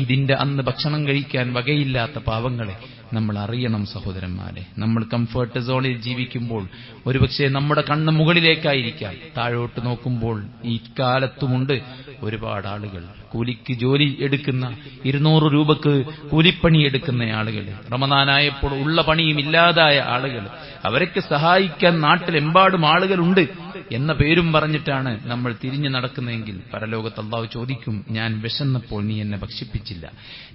ഇതിന്റെ അന്ന് ഭക്ഷണം കഴിക്കാൻ വകയില്ലാത്ത പാവങ്ങളെ നമ്മൾ അറിയണം സഹോദരന്മാരെ. നമ്മൾ കംഫർട്ട് സോണിൽ ജീവിക്കുമ്പോൾ ഒരുപക്ഷെ നമ്മുടെ കണ്ണ് മുകളിലേക്കായിരിക്കാം, താഴോട്ട് നോക്കുമ്പോൾ ഈ കാലത്തുമുണ്ട് ഒരുപാട് ആളുകൾ കൂലിക്ക് ജോലി എടുക്കുന്ന, 200 രൂപക്ക് കൂലിപ്പണി എടുക്കുന്ന ആളുകൾ, റമദാനായപ്പോൾ ഉള്ള പണിയും ഇല്ലാതായ ആളുകൾ, അവരൊക്കെ സഹായിക്കാൻ നാട്ടിലെമ്പാടും ആളുകളുണ്ട് എന്ന പേരും പറഞ്ഞിട്ടാണ് നമ്മൾ തിരിഞ്ഞു നടക്കുന്നതെങ്കിൽ പരലോകത്ത് അല്ലാഹു ചോദിക്കും, ഞാൻ വിശന്നപ്പോൾ നീ എന്നെ ഭക്ഷിപ്പിച്ചില്ല,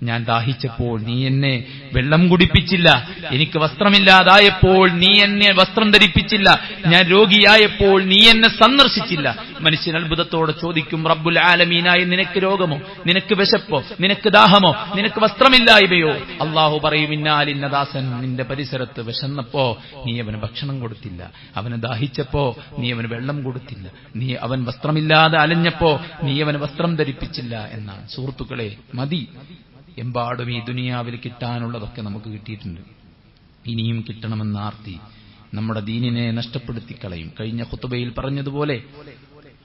ഞാൻ ദാഹിച്ചപ്പോൾ നീ എന്നെ വെള്ളം കുടിപ്പിച്ചില്ല, എനിക്ക് വസ്ത്രമില്ലാതായപ്പോൾ നീ എന്നെ വസ്ത്രം ധരിപ്പിച്ചില്ല, ഞാൻ രോഗിയായപ്പോൾ നീ എന്നെ സന്ദർശിച്ചില്ല. മനുഷ്യൻ അത്ഭുതത്തോടെ ചോദിക്കും, റബ്ബുൽ ആലമീനായ നിനക്ക് രോഗമോ, നിനക്ക് വിശപ്പോ, നിനക്ക് ദാഹമോ, നിനക്ക് വസ്ത്രമില്ലായ്മയോ? അല്ലാഹു പറയും, ഇന്നാലിന്ന ദാസൻ നിന്റെ പരിസരത്ത് വിശന്നപ്പോ നീ അവന് ഭക്ഷണം കൊടുത്തില്ല, അവന് ദാഹിച്ചപ്പോ നീ അവന് വെള്ളം കൊടുത്തില്ല, നീ അവൻ വസ്ത്രമില്ലാതെ അലഞ്ഞപ്പോ നീ അവന് വസ്ത്രം ധരിപ്പിച്ചില്ല എന്നാണ്. സുഹൃത്തുക്കളെ, മതി. എമ്പാടും ഈ ദുനിയാവിൽ കിട്ടാനുള്ളതൊക്കെ നമുക്ക് കിട്ടിയിട്ടുണ്ട്. ഇനിയും കിട്ടണമെന്ന ആർത്തി നമ്മുടെ ദീനിനെ നഷ്ടപ്പെടുത്തി കളയും. കഴിഞ്ഞ ഖുതുബയിൽ പറഞ്ഞതുപോലെ,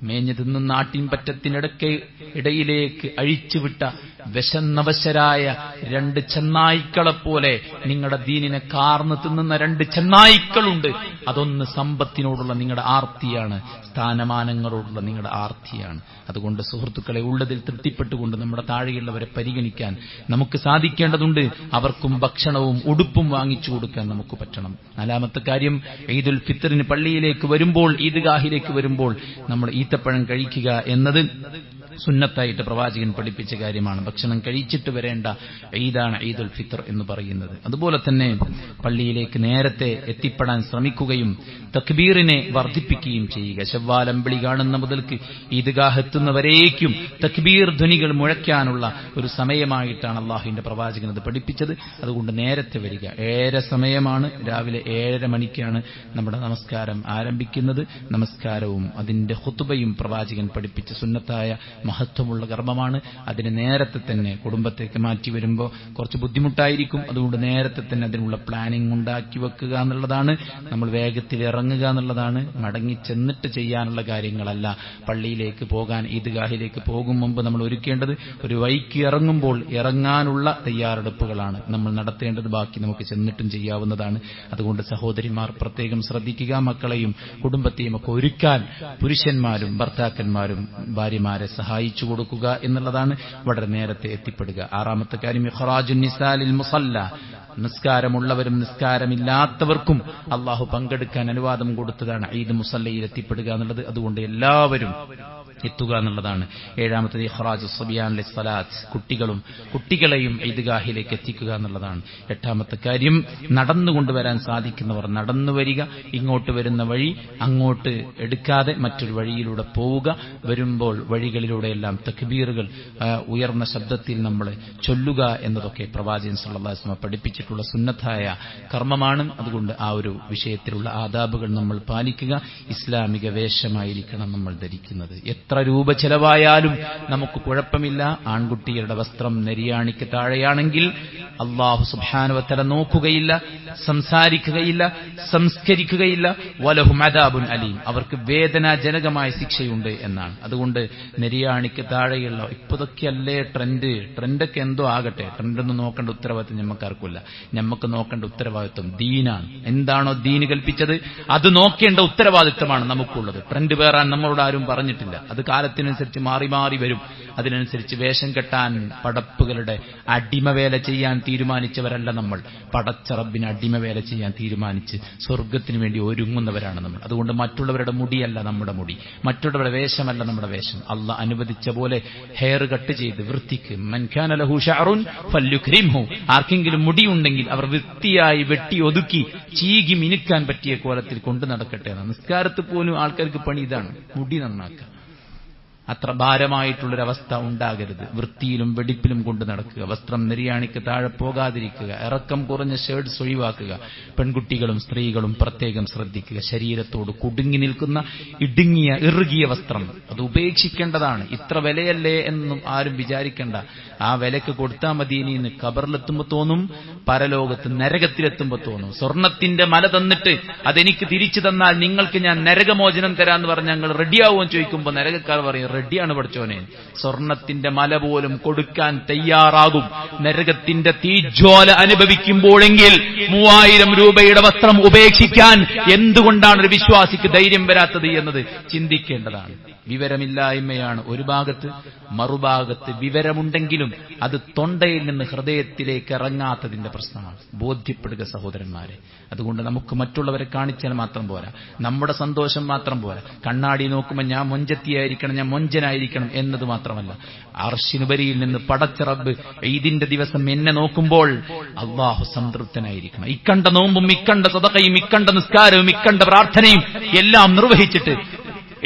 മേഞ്ഞു തിന്നുന്ന ഇടയിലേക്ക് അഴിച്ചുവിട്ട വിശന്നവശരായ 2 ചെന്നായ്ക്കളെപ്പോലെ നിങ്ങളുടെ ദീനിനെ കാർന്ന് തിന്നുന്ന 2 ചെന്നായ്ക്കളുണ്ട്. അതൊന്ന് സമ്പത്തിനോടുള്ള നിങ്ങളുടെ ആർത്തിയാണ്, സ്ഥാനമാനങ്ങളോടുള്ള നിങ്ങളുടെ ആർത്തിയാണ്. അതുകൊണ്ട് സുഹൃത്തുക്കളെ, ഉള്ളതിൽ തൃപ്തിപ്പെട്ടുകൊണ്ട് നമ്മുടെ താഴെയുള്ളവരെ പരിഗണിക്കാൻ നമുക്ക് സാധിക്കേണ്ടതുണ്ട്. അവർക്കും ഭക്ഷണവും ഉടുപ്പും വാങ്ങിച്ചു കൊടുക്കാൻ നമുക്ക് പറ്റണം. 4ാമത്തെ കാര്യം, ഈദുൽ ഫിത്റിന് പള്ളിയിലേക്ക് വരുമ്പോൾ, ഈദ്ഗാഹിലേക്ക് വരുമ്പോൾ നമ്മൾ ഈത്തപ്പഴം കഴിക്കുക എന്നത് സുന്നത്തായിട്ട് പ്രവാചകൻ പഠിപ്പിച്ച കാര്യമാണ്. ഭക്ഷണം കഴിച്ചിട്ട് വരേണ്ട ഈദാണ് ഈദുൽ ഫിത്ർ എന്ന് പറയുന്നത്. അതുപോലെ തന്നെ പള്ളിയിലേക്ക് നേരത്തെ എത്തിപ്പെടാൻ ശ്രമിക്കുകയും തക്ബീറിനെ വർദ്ധിപ്പിക്കുകയും ചെയ്യുക. ശവ്വാൽ അമ്പിളി കാണുന്ന മുതൽക്ക് ഈദ്ഗാഹ് എത്തുന്നവരേക്കും തക്ബീർ ധ്വനികൾ മുഴക്കാനുള്ള ഒരു സമയമായിട്ടാണ് അള്ളാഹുവിന്റെ പ്രവാചകൻ അത് പഠിപ്പിച്ചത്. അതുകൊണ്ട് നേരത്തെ വരിക. 7:30 സമയമാണ്, രാവിലെ 7:30 മണിക്കാണ് നമ്മുടെ നമസ്കാരം ആരംഭിക്കുന്നത്. നമസ്കാരവും അതിന്റെ ഖുതുബയും പ്രവാചകൻ പഠിപ്പിച്ച സുന്നത്തായ മഹത്വമുള്ള കർമ്മമാണ്. അതിന് നേരത്തെ തന്നെ കുടുംബത്തേക്ക് മാറ്റി വരുമ്പോൾ കുറച്ച് ബുദ്ധിമുട്ടായിരിക്കും. അതുകൊണ്ട് നേരത്തെ തന്നെ അതിനുള്ള പ്ലാനിംഗ് ഉണ്ടാക്കി വെക്കുക എന്നുള്ളതാണ്. നമ്മൾ വേഗത്തിൽ ഇറങ്ങുക എന്നുള്ളതാണ്. മടങ്ങി ചെന്നിട്ട് ചെയ്യാനുള്ള കാര്യങ്ങളല്ല. പള്ളിയിലേക്ക് പോകാൻ, ഈദ്ഗാഹിലേക്ക് പോകും മുമ്പ് നമ്മൾ ഒരുക്കേണ്ടത് ഒരു വഴിക്ക് ഇറങ്ങുമ്പോൾ ഇറങ്ങാനുള്ള തയ്യാറെടുപ്പുകളാണ് നമ്മൾ നടത്തേണ്ടത്. ബാക്കി നമുക്ക് ചെന്നിട്ടും ചെയ്യാവുന്നതാണ്. അതുകൊണ്ട് സഹോദരിമാർ പ്രത്യേകം ശ്രദ്ധിക്കുക. മക്കളെയും കുടുംബത്തെയും ഒക്കെ ഒരുക്കാൻ പുരുഷന്മാരും ഭർത്താക്കന്മാരും ഭാര്യമാരെ സഹായിച്ചു കൊടുക്കുക എന്നുള്ളതാണ്. വളരെ നേരത്തെ എത്തിപ്പെടുക. 6ാമത്തെ കാര്യം ഇഖ്റാജുൻ നിസാ ലിൽ മുസല്ല. നിസ്കാരമുള്ളവരും നിസ്കാരമില്ലാത്തവർക്കും അള്ളാഹു പങ്കെടുക്കാൻ അനുവാദം കൊടുത്തതാണ് ഈദ് മുസല്ലയിൽ എത്തിപ്പെടുക എന്നുള്ളത്. അതുകൊണ്ട് എല്ലാവരും എത്തുക എന്നുള്ളതാണ്. 7ാമത്തേത് ഇഖ്റാജു സബിയാൻ ലിസ്സലാത്ത്. കുട്ടികളെയും ഈദ്ഗാഹിലേക്ക് എത്തിക്കുക എന്നുള്ളതാണ്. 8ാമത്തെ കാര്യം നടന്നുകൊണ്ടുവരാൻ സാധിക്കുന്നവർ നടന്നു വരിക. ഇങ്ങോട്ട് വരുന്ന വഴി അങ്ങോട്ട് എടുക്കാതെ മറ്റൊരു വഴിയിലൂടെ പോവുക. വരുമ്പോൾ വഴികളിലൂടെയെല്ലാം തക്ബീറുകൾ ഉയർന്ന ശബ്ദത്തിൽ നമ്മൾ ചൊല്ലുക എന്നതൊക്കെ പ്രവാചകൻ സല്ലല്ലാഹു അലൈഹി വസല്ലം പഠിപ്പിച്ചിട്ടുള്ള സുന്നത്തായ കർമ്മമാണ്. അതുകൊണ്ട് ആ ഒരു വിഷയത്തിലുള്ള ആദാബുകൾ നമ്മൾ പാലിക്കുക. ഇസ്ലാമിക വേഷമായിരിക്കണം നമ്മൾ ധരിക്കുന്നത്. എത്ര രൂപ ചെലവായാലും നമുക്ക് കുഴപ്പമില്ല. ആൺകുട്ടികളുടെ വസ്ത്രം നെരിയാണിക്ക് താഴെയാണെങ്കിൽ അല്ലാഹു സുബ്ഹാനഹു വ തആല നോക്കുകയില്ല, സംസാരിക്കുകയില്ല, സംസ്കരിക്കുകയില്ല. വലഹും അദാബുൻ അലീം. അവർക്ക് വേദനാജനകമായ ശിക്ഷയുണ്ട് എന്നാണ്. അതുകൊണ്ട് നെരിയാണിക്ക് താഴെയുള്ള ഇപ്പൊതൊക്കെയല്ലേ ട്രെൻഡൊക്കെ എന്തോ ആകട്ടെ, ട്രെൻഡൊന്നും നോക്കേണ്ട ഉത്തരവാദിത്വം ഞമ്മക്കാർക്കില്ല. ഞമ്മക്ക് നോക്കേണ്ട ഉത്തരവാദിത്വം ദീനാണ്. എന്താണോ ദീന് കൽപ്പിച്ചത് അത് നോക്കേണ്ട ഉത്തരവാദിത്വമാണ് നമുക്കുള്ളത്. ട്രെൻഡ് പേറാൻ നമ്മളോട് ആരും പറഞ്ഞിട്ടില്ല. അത് കാലത്തിനനുസരിച്ച് മാറി മാറി വരും. അതിനനുസരിച്ച് വേഷം കെട്ടാൻ പടപ്പുകളുടെ അടിമവേല ചെയ്യാൻ തീരുമാനിച്ചവരല്ല നമ്മൾ. പടച്ച റബ്ബിന് അടിമവേല ചെയ്യാൻ തീരുമാനിച്ച് സ്വർഗത്തിന് വേണ്ടി ഒരുങ്ങുന്നവരാണ് നമ്മൾ. അതുകൊണ്ട് മറ്റുള്ളവരുടെ മുടിയല്ല നമ്മുടെ മുടി, മറ്റുള്ളവരുടെ വേഷമല്ല നമ്മുടെ വേഷം. അള്ളാഹ് അനുവദിച്ച പോലെ ഹെയർ കട്ട് ചെയ്ത് വൃത്തിക്ക് മൻ കാന ലഹു ശഅറുൻ ഫല്യുക്രിംഹു. ആർക്കെങ്കിലും മുടിയുണ്ടെങ്കിൽ അവർ വൃത്തിയായി വെട്ടി ഒതുക്കി ചീകി മിനുക്കാൻ പറ്റിയ കോലത്തിൽ കൊണ്ടു നടക്കട്ടെ. നിസ്കാരത്തിൽ പോലും ആൾക്കാർക്ക് പണി ഇതാണ്, മുടി നന്നാക്കുക. അത്ര ഭാരമായിട്ടുള്ളൊരവസ്ഥ ഉണ്ടാകരുത്. വൃത്തിയിലും വെടിപ്പിലും കൊണ്ടു നടക്കുക. വസ്ത്രം നെരിയാണിക്ക് താഴെ പോകാതിരിക്കുക. ഇറക്കം കുറഞ്ഞ ഷേർട്സ് ഒഴിവാക്കുക. പെൺകുട്ടികളും സ്ത്രീകളും പ്രത്യേകം ശ്രദ്ധിക്കുക. ശരീരത്തോട് കുടുങ്ങി നിൽക്കുന്ന ഇറുകിയ വസ്ത്രം അത് ഉപേക്ഷിക്കേണ്ടതാണ്. ഇത്ര വിലയല്ലേ എന്നും ആരും വിചാരിക്കേണ്ട. ആ വിലക്ക് കൊടുത്താൽ മദീനിന്ന് ഖബറിലെത്തുമ്പോൾ തോന്നും, പരലോകത്ത് നരകത്തിലെത്തുമ്പോൾ തോന്നും. സ്വർണത്തിന്റെ മല തന്നിട്ട് അതെനിക്ക് തിരിച്ചു തന്നാൽ നിങ്ങൾക്ക് ഞാൻ നരകമോചനം തരാന്ന് പറഞ്ഞ് ഞങ്ങൾ റെഡിയാവുമെന്ന് ചോദിക്കുമ്പോൾ നരകക്കാർ പറയും, റെഡിയാണ് പഠിച്ചോനെ. സ്വർണത്തിന്റെ മല പോലും കൊടുക്കാൻ തയ്യാറാകും നരകത്തിന്റെ തീജ്വാല അനുഭവിക്കുമ്പോഴെങ്കിൽ 3000 രൂപയുടെ വസ്ത്രം ഉപേക്ഷിക്കാൻ എന്തുകൊണ്ടാണ് ഒരു വിശ്വാസിക്ക് ധൈര്യം വരാത്തത് എന്നത് ചിന്തിക്കേണ്ടതാണ്. വിവരമില്ലായ്മയാണ് ഒരു ഭാഗത്ത്. മറുഭാഗത്ത് വിവരമുണ്ടെങ്കിലും അത് തൊണ്ടയിൽ നിന്ന് ഹൃദയത്തിലേക്ക് ഇറങ്ങാത്തതിന്റെ പ്രശ്നമാണ്. ബോധ്യപ്പെടുക സഹോദരന്മാരെ. അതുകൊണ്ട് നമുക്ക് മറ്റുള്ളവരെ കാണിച്ചാൽ മാത്രം പോരാ, നമ്മുടെ സന്തോഷം മാത്രം പോരാ. കണ്ണാടി നോക്കുമ്പോൾ ഞാൻ മൊഞ്ചത്തിയായിരിക്കണം, ഞാൻ മൊഞ്ചനായിരിക്കണം എന്നത് മാത്രമല്ല, അർശിനുപരിയിൽ നിന്ന് പടച്ച റബ്ബ് ഈദിന്റെ ദിവസം എന്നെ നോക്കുമ്പോൾ അല്ലാഹു സംതൃപ്തനായിരിക്കണം. ഇക്കണ്ട നോമ്പും ഇക്കണ്ട സദഖയും ഇക്കണ്ട നിസ്കാരവും ഇക്കണ്ട പ്രാർത്ഥനയും എല്ലാം നിർവഹിച്ചിട്ട്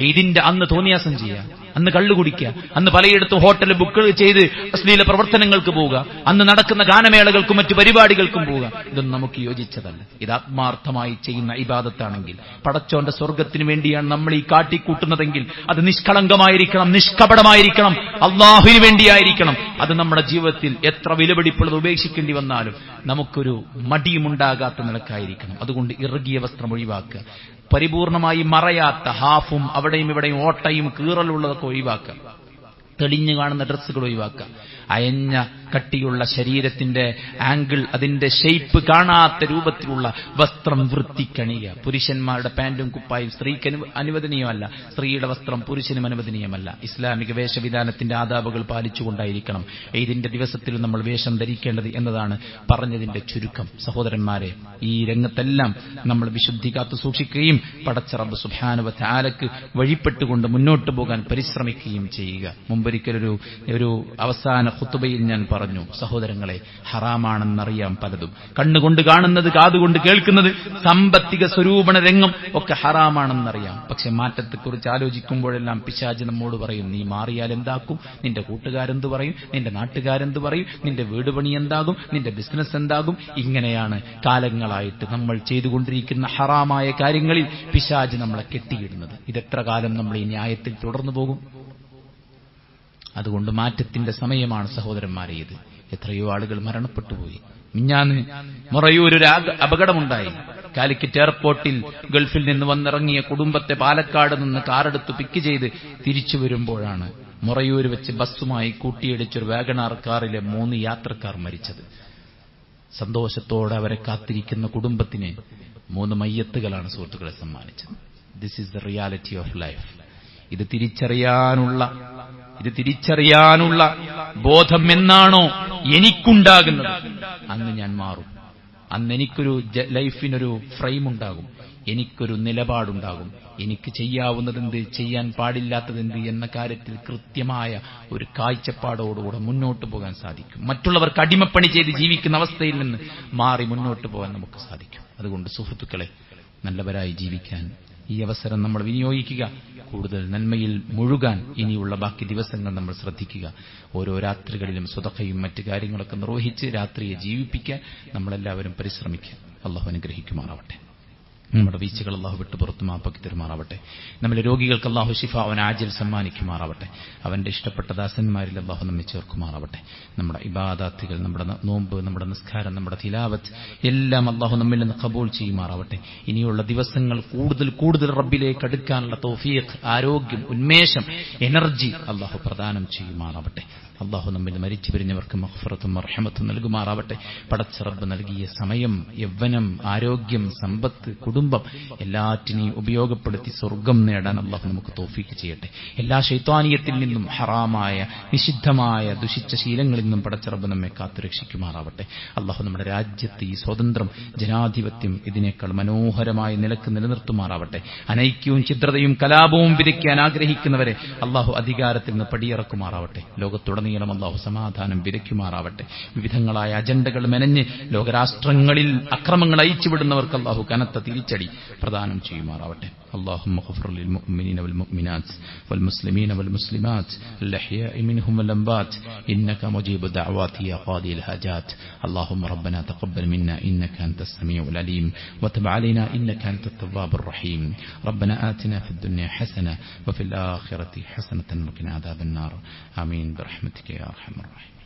ഈദിന്റെ അന്ന് തോന്നിയാസം ചെയ്യാം, അന്ന് കള്ളു കുടിക്കുക, അന്ന് പലയിടത്തും ഹോട്ടൽ ബുക്ക് ചെയ്ത് അശ്ലീല പ്രവർത്തനങ്ങൾക്ക് പോവുക, അന്ന് നടക്കുന്ന ഗാനമേളകൾക്കും മറ്റു പരിപാടികൾക്കും പോവുക, ഇതൊന്നും നമുക്ക് യോജിച്ചതല്ല. ഇത് ആത്മാർത്ഥമായി ചെയ്യുന്ന ഇബാദത്താണെങ്കിൽ, പടച്ചോന്റെ സ്വർഗത്തിന് വേണ്ടിയാണ് നമ്മൾ ഈ കാട്ടിക്കൂട്ടുന്നതെങ്കിൽ അത് നിഷ്കളങ്കമായിരിക്കണം, നിഷ്കപടമായിരിക്കണം, അള്ളാഹുവിന് വേണ്ടിയായിരിക്കണം. അത് നമ്മുടെ ജീവിതത്തിൽ എത്ര വിലപിടിപ്പുള്ളത് ഉപേക്ഷിക്കേണ്ടി വന്നാലും നമുക്കൊരു മടിയുമുണ്ടാകാത്ത നിലക്കായിരിക്കണം. അതുകൊണ്ട് ഇറുകിയ വസ്ത്രം ഒഴിവാക്കുക. പരിപൂർണമായി മറയാത്ത ഹാഫും അവിടെയും ഇവിടെയും ഓട്ടയും കീറലുള്ളതൊക്കെ ഒഴിവാക്കുക. തെളിഞ്ഞു കാണുന്ന ഡ്രസ്സുകൾ ഒഴിവാക്കുക. അയഞ്ഞ കട്ടിയുള്ള ശരീരത്തിന്റെ ആംഗിൾ, അതിന്റെ ഷേപ്പ് കാണാത്ത രൂപത്തിലുള്ള വസ്ത്രം വൃത്തിക്കണിയുക. പുരുഷന്മാരുടെ പാന്റും കുപ്പായും സ്ത്രീക്ക് അനുവദനീയമല്ല, സ്ത്രീയുടെ വസ്ത്രം പുരുഷനും അനുവദനീയമല്ല. ഇസ്ലാമിക വേഷവിധാനത്തിന്റെ ആദാബുകൾ പാലിച്ചുകൊണ്ടായിരിക്കണം ഈദിന്റെ ദിവസത്തിൽ നമ്മൾ വേഷം ധരിക്കേണ്ടത് എന്നതാണ് പറഞ്ഞതിന്റെ ചുരുക്കം. സഹോദരന്മാരെ, ഈ രംഗത്തെല്ലാം നമ്മൾ വിശുദ്ധി കാത്തു സൂക്ഷിക്കുകയും പടച്ച റബ്ബ് സുബ്ഹാനഹു വ തആലക്ക് വഴിപ്പെട്ടുകൊണ്ട് മുന്നോട്ട് പോകാൻ പരിശ്രമിക്കുകയും ചെയ്യുക. മുമ്പൊരിക്കലൊരു അവസാന ഖുതുബയിൽ ഞാൻ പറഞ്ഞു, സഹോദരങ്ങളെ, ഹറാമാണെന്നറിയാം പലതും. കണ്ണുകൊണ്ട് കാണുന്നത്, കാതുകൊണ്ട് കേൾക്കുന്നത്, സാമ്പത്തിക സ്വരൂപണ രംഗം ഒക്കെ ഹറാമാണെന്നറിയാം. പക്ഷെ മാറ്റത്തെക്കുറിച്ച് ആലോചിക്കുമ്പോഴെല്ലാം പിശാച് നമ്മോട് പറയും, നീ മാറിയാൽ എന്താക്കും, നിന്റെ കൂട്ടുകാരെന്ത് പറയും, നിന്റെ നാട്ടുകാരെന്ത് പറയും, നിന്റെ വീട് പണി എന്താകും, നിന്റെ ബിസിനസ് എന്താകും. ഇങ്ങനെയാണ് കാലങ്ങളായിട്ട് നമ്മൾ ചെയ്തുകൊണ്ടിരിക്കുന്ന ഹറാമായ കാര്യങ്ങളിൽ പിശാച് നമ്മളെ കെട്ടിയിടുന്നത്. ഇതെത്ര കാലം നമ്മൾ ഈ ന്യായത്തിൽ തുടർന്നു പോകും? അതുകൊണ്ട് മാറ്റത്തിന്റെ സമയമാണ് സഹോദരന്മാരെ ഇത്. എത്രയോ ആളുകൾ മരണപ്പെട്ടുപോയി. മിഞ്ഞാന്ന് മൊറയൂരൊരു അപകടമുണ്ടായി. കാലിക്കറ്റ് എയർപോർട്ടിൽ ഗൾഫിൽ നിന്ന് വന്നിറങ്ങിയ കുടുംബത്തെ പാലക്കാട് നിന്ന് കാറെടുത്ത് പിക്ക് ചെയ്ത് തിരിച്ചു വരുമ്പോഴാണ് മൊറയൂർ വെച്ച് ബസ്സുമായി കൂട്ടിയിടിച്ചൊരു വാഗണാർ കാറിലെ 3 യാത്രക്കാർ മരിച്ചത്. സന്തോഷത്തോടെ അവരെ കാത്തിരിക്കുന്ന കുടുംബത്തിന് 3 മയ്യത്തുകളാണ് സുഹൃത്തുക്കളെ സമ്മാനിച്ചത്. This is the reality of life. ഇത് തിരിച്ചറിയാനുള്ള ബോധം എന്നാണോ എനിക്കുണ്ടാകുന്നത്, അന്ന് ഞാൻ മാറും. അന്ന് എനിക്കൊരു ലൈഫിനൊരു ഫ്രെയിം ഉണ്ടാകും, എനിക്കൊരു നിലപാടുണ്ടാകും. എനിക്ക് ചെയ്യാവുന്നതെന്ത്, ചെയ്യാൻ പാടില്ലാത്തതെന്ത് എന്ന കാര്യത്തിൽ കൃത്യമായ ഒരു കാഴ്ചപ്പാടോടുകൂടെ മുന്നോട്ട് പോകാൻ സാധിക്കും. മറ്റുള്ളവർക്ക് അടിമപ്പണി ചെയ്ത് ജീവിക്കുന്ന അവസ്ഥയിൽ നിന്ന് മാറി മുന്നോട്ട് പോകാൻ നമുക്ക് സാധിക്കും. അതുകൊണ്ട് സുഹൃത്തുക്കളെ, നല്ലവരായി ജീവിക്കാൻ ഈ അവസരം നമ്മൾ വിനിയോഗിക്കുക. കൂടുതൽ നന്മയിൽ മുഴുകാൻ ഇനിയുള്ള ബാക്കി ദിവസങ്ങൾ നമ്മൾ ശ്രദ്ധിക്കുക. ഓരോ രാത്രികളിലും സ്വതഖയും മറ്റു കാര്യങ്ങളൊക്കെ നിർവഹിച്ച് രാത്രിയെ ജീവിപ്പിക്കാൻ നമ്മളെല്ലാവരും പരിശ്രമിക്കുക. അല്ലാഹു അനുഗ്രഹിക്കുമാറാവട്ടെ. നമ്മുടെ വീഴ്ചകൾ അല്ലാഹു വിട്ടു പുറത്തു മാപ്പാക്കി തരുമാറാവട്ടെ. നമ്മുടെ രോഗികൾക്ക് അല്ലാഹു ശിഫ അവൻ ആജിൽ സമ്മാനിക്കുമാറാവട്ടെ. അവന്റെ ഇഷ്ടപ്പെട്ട ദാസന്മാരിൽ അല്ലാഹു നമ്മെ ചേർക്കുമാറാവട്ടെ. നമ്മുടെ ഇബാദാത്തുകൾ, നമ്മുടെ നോമ്പ്, നമ്മുടെ നിസ്കാരം, നമ്മുടെ തിലാവത്ത് എല്ലാം അല്ലാഹു നമ്മിൽ നിന്ന് ഖബൂൽ ചെയ്യുമാറാവട്ടെ. ഇനിയുള്ള ദിവസങ്ങൾ കൂടുതൽ റബ്ബിലേക്ക് അടുക്കാനുള്ള തൗഫീഖ്, ആരോഗ്യം, ഉന്മേഷം, എനർജി അല്ലാഹു പ്രദാനം ചെയ്യുമാറാവട്ടെ. അല്ലാഹു നമ്മിൽ മരിച്ചു പിരിഞ്ഞവർക്ക് മഗ്ഫിറത്തും മർഹമത്തും നൽകുമാറാവട്ടെ. പടച്ച റബ്ബ് നൽകിയ സമയം, യൗവനം, ആരോഗ്യം, സമ്പത്ത്, കുടുംബം എല്ലാറ്റിനെയും ഉപയോഗപ്പെടുത്തി സ്വർഗം നേടാൻ അല്ലാഹു നമുക്ക് തൗഫീഖ് ചെയ്യട്ടെ. എല്ലാ ശൈത്വാനിയത്തിൽ നിന്നും, ഹറാമായ, നിഷിദ്ധമായ, ദുഷിച്ച ശീലങ്ങളിൽ നിന്നും പടച്ച റബ്ബ് നമ്മെ കാത്തുരക്ഷിക്കുമാറാവട്ടെ. അല്ലാഹു നമ്മുടെ രാജ്യത്ത് ഈ സ്വാതന്ത്ര്യം, ജനാധിപത്യം ഇതിനേക്കാൾ മനോഹരമായ നിലക്ക് നിലനിർത്തുമാറാവട്ടെ. അനൈക്യവും ഛിദ്രതയും കലാപവും വിതയ്ക്കാൻ ആഗ്രഹിക്കുന്നവരെ അല്ലാഹു അധികാരത്തിൽ നിന്ന് പടിയിറക്കുമാറാവട്ടെ. ലോകത്തുടനീളം അല്ലാഹു സമാധാനം വിതയ്ക്കുമാറാവട്ടെ. വിവിധങ്ങളായ അജണ്ടകൾ മെനഞ്ഞ് ലോകരാഷ്ട്രങ്ങളിൽ അക്രമങ്ങൾ അയച്ചുവിടുന്നവർക്ക് അല്ലാഹു കനത്ത തിരിച്ചടി പ്രദാനം ചെയ്യുമാറാവട്ടെ. اللهم اغفر للمؤمنين والمؤمنات والمسلمين والمسلمات الأحياء منهم والأموات إنك مجيب الدعوات يا قاضي الحاجات. اللهم ربنا تقبل منا إنك أنت السميع العليم وتب علينا إنك أنت التواب الرحيم. ربنا آتنا في الدنيا حسنة وفي الآخرة حسنة وقنا عذاب النار. آمين برحمتك يا أرحم الراحمين.